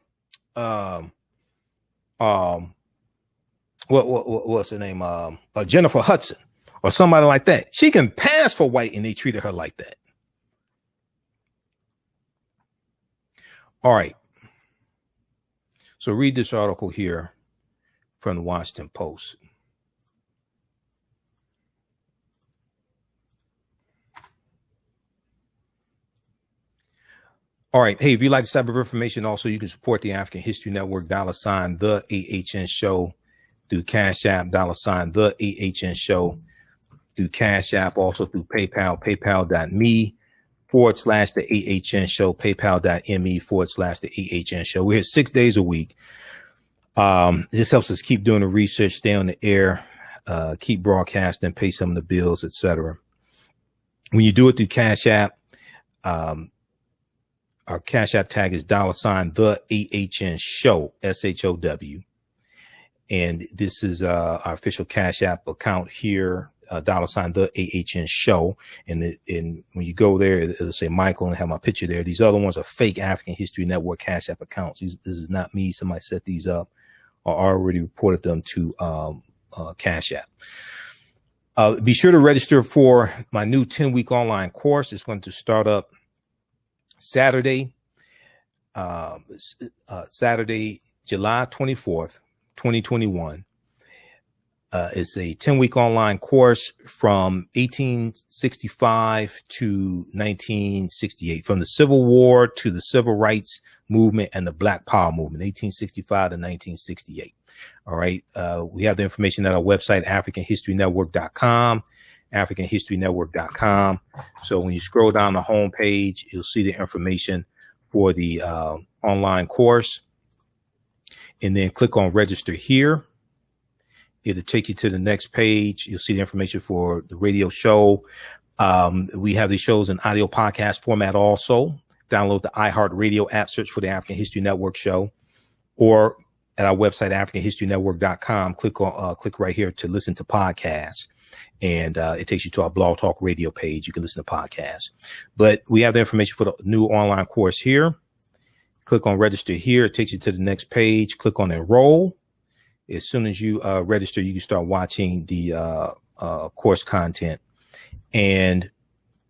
her name? Jennifer Hudson or somebody like that. She can pass for white, and they treated her like that. All right. So read this article here from the Washington Post. All right. Hey, if you like this type of information, also you can support the African History Network, $ the AHN Show through Cash App, $ the AHN Show through Cash App, also through PayPal, paypal.me/the AHN Show, paypal.me/the AHN Show. We're here 6 days a week. This helps us keep doing the research, stay on the air, keep broadcasting, pay some of the bills, etc. When you do it through Cash App, our Cash App tag is $ the AHN Show, SHOW. And this is our official Cash App account here, $ the AHN Show. And when you go there, it'll say Michael and have my picture there. These other ones are fake African History Network Cash App accounts. This is not me. Somebody set these up or already reported them to Cash App. Be sure to register for my new 10-week online course. It's going to start up Saturday, July 24th, 2021. It's a 10-week online course from 1865 to 1968, from the Civil War to the Civil Rights Movement and the Black Power Movement, 1865 to 1968. All right. We have the information at our website, AfricanHistoryNetwork.com, AfricanHistoryNetwork.com. So when you scroll down the home page, you'll see the information for the online course, and then click on register here. It'll take you to the next page. You'll see the information for the radio show. We have these shows in audio podcast format also. Download the iHeartRadio app, search for the African History Network show, or at our website, AfricanHistoryNetwork.com, click right here to listen to podcasts. And it takes you to our Blog Talk Radio page. You can listen to podcasts. But we have the information for the new online course here. Click on register here. It takes you to the next page. Click on enroll. As soon as you register, you can start watching the course content. And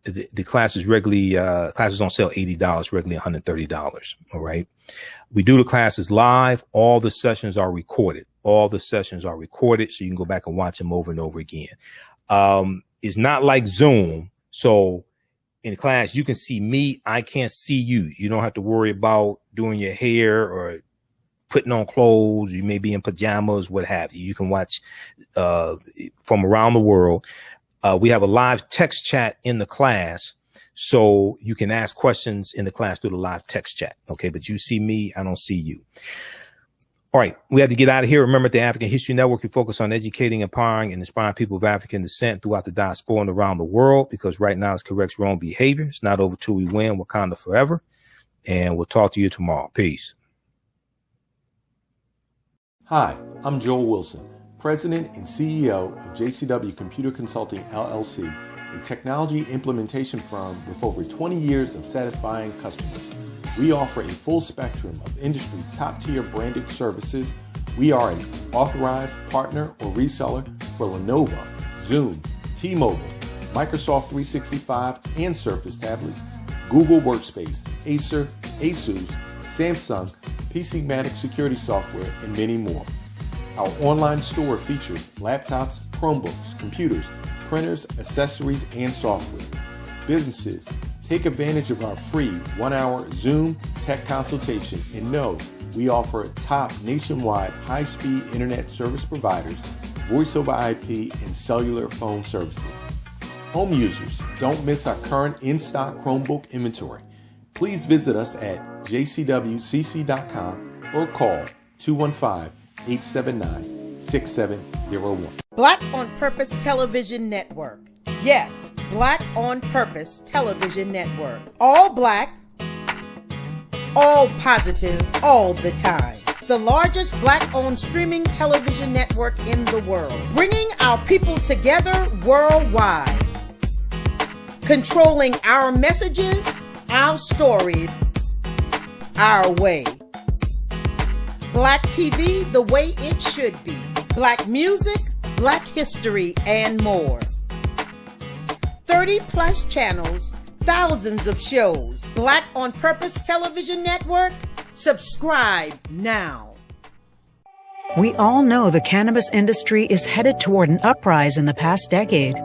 the classes regularly, classes don't sell $80, regularly $130. All right. We do the classes live. All the sessions are recorded. So you can go back and watch them over and over again. It's not like Zoom. So in class, you can see me. I can't see you. You don't have to worry about doing your hair or putting on clothes. You may be in pajamas, what have you. You can watch from around the world. We have a live text chat in the class, so you can ask questions in the class through the live text chat. Okay, but you see me, I don't see you. All right, we have to get out of here. Remember, at the African History Network, we focus on educating, empowering, and inspiring people of African descent throughout the diaspora and around the world, because right now it's corrects wrong behavior. It's not over till we win. Wakanda forever. And we'll talk to you tomorrow. Peace. Hi, I'm Joel Wilson, President and CEO of JCW Computer Consulting, LLC, a technology implementation firm with over 20 years of satisfying customers. We offer a full spectrum of industry top-tier branded services. We are an authorized partner or reseller for Lenovo, Zoom, T-Mobile, Microsoft 365 and Surface tablets, Google Workspace, Acer, Asus, Samsung, PCmatic security software, and many more. Our online store features laptops, Chromebooks, computers, printers, accessories, and software. Businesses, take advantage of our free 1-hour Zoom tech consultation and know we offer top nationwide high-speed internet service providers, voice over IP, and cellular phone services. Home users, don't miss our current in-stock Chromebook inventory. Please visit us at jcwcc.com or call 215-879-6701. Black on Purpose Television Network. Yes, Black on Purpose Television Network. All black, all positive, all the time. The largest black-owned streaming television network in the world. Bringing our people together worldwide. Controlling our messages, our story, our way. Black TV the way it should be. Black music, Black history, and more. 30 plus channels, thousands of shows. Black on Purpose Television Network. Subscribe now. We all know the cannabis industry is headed toward an uprise in the past decade.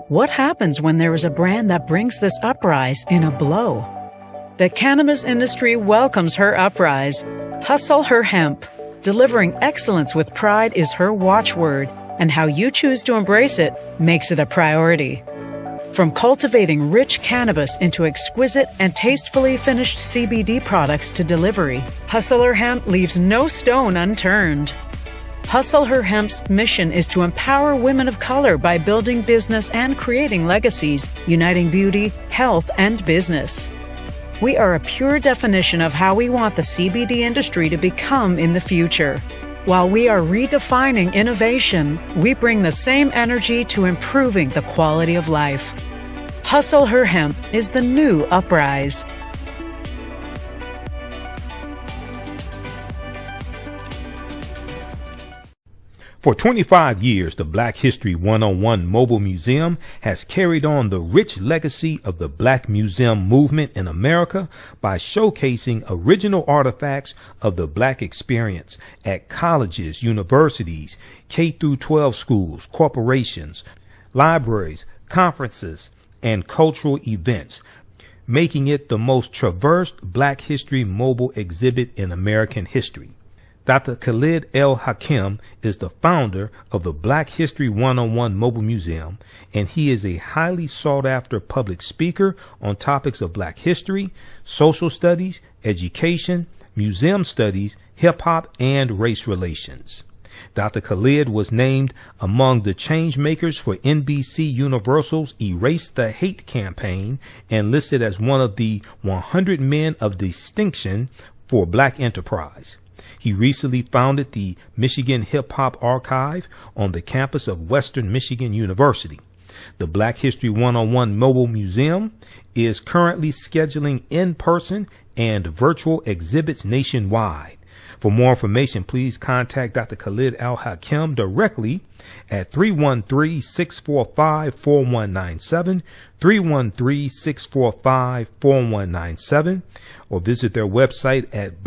What happens when there is a brand that brings this uprise in a blow? The cannabis industry welcomes her uprise. Hustle her hemp. Delivering excellence with pride is her watchword, and how you choose to embrace it makes it a priority. From cultivating rich cannabis into exquisite and tastefully finished CBD products to delivery, Hustle Her Hemp leaves no stone unturned. Hustle Her Hemp's mission is to empower women of color by building business and creating legacies, uniting beauty, health, and business. We are a pure definition of how we want the CBD industry to become in the future. While we are redefining innovation, we bring the same energy to improving the quality of life. Hustle Her Hemp is the new uprise. For 25 years, the Black History 101 Mobile Museum has carried on the rich legacy of the Black Museum movement in America by showcasing original artifacts of the Black experience at colleges, universities, K-12 schools, corporations, libraries, conferences, and cultural events, making it the most traversed Black History mobile exhibit in American history. Dr. Khalid El-Hakim is the founder of the Black History 101 Mobile Museum, and he is a highly sought-after public speaker on topics of Black history, social studies, education, museum studies, hip-hop, and race relations. Dr. Khalid was named among the change makers for NBC Universal's Erase the Hate campaign and listed as one of the 100 men of distinction for Black enterprise. He recently founded the Michigan Hip Hop Archive on the campus of Western Michigan University. The Black History 101 Mobile Museum is currently scheduling in-person and virtual exhibits nationwide. For more information, please contact Dr. Khalid El-Hakim directly at 313-645-4197, 313-645-4197, or visit their website at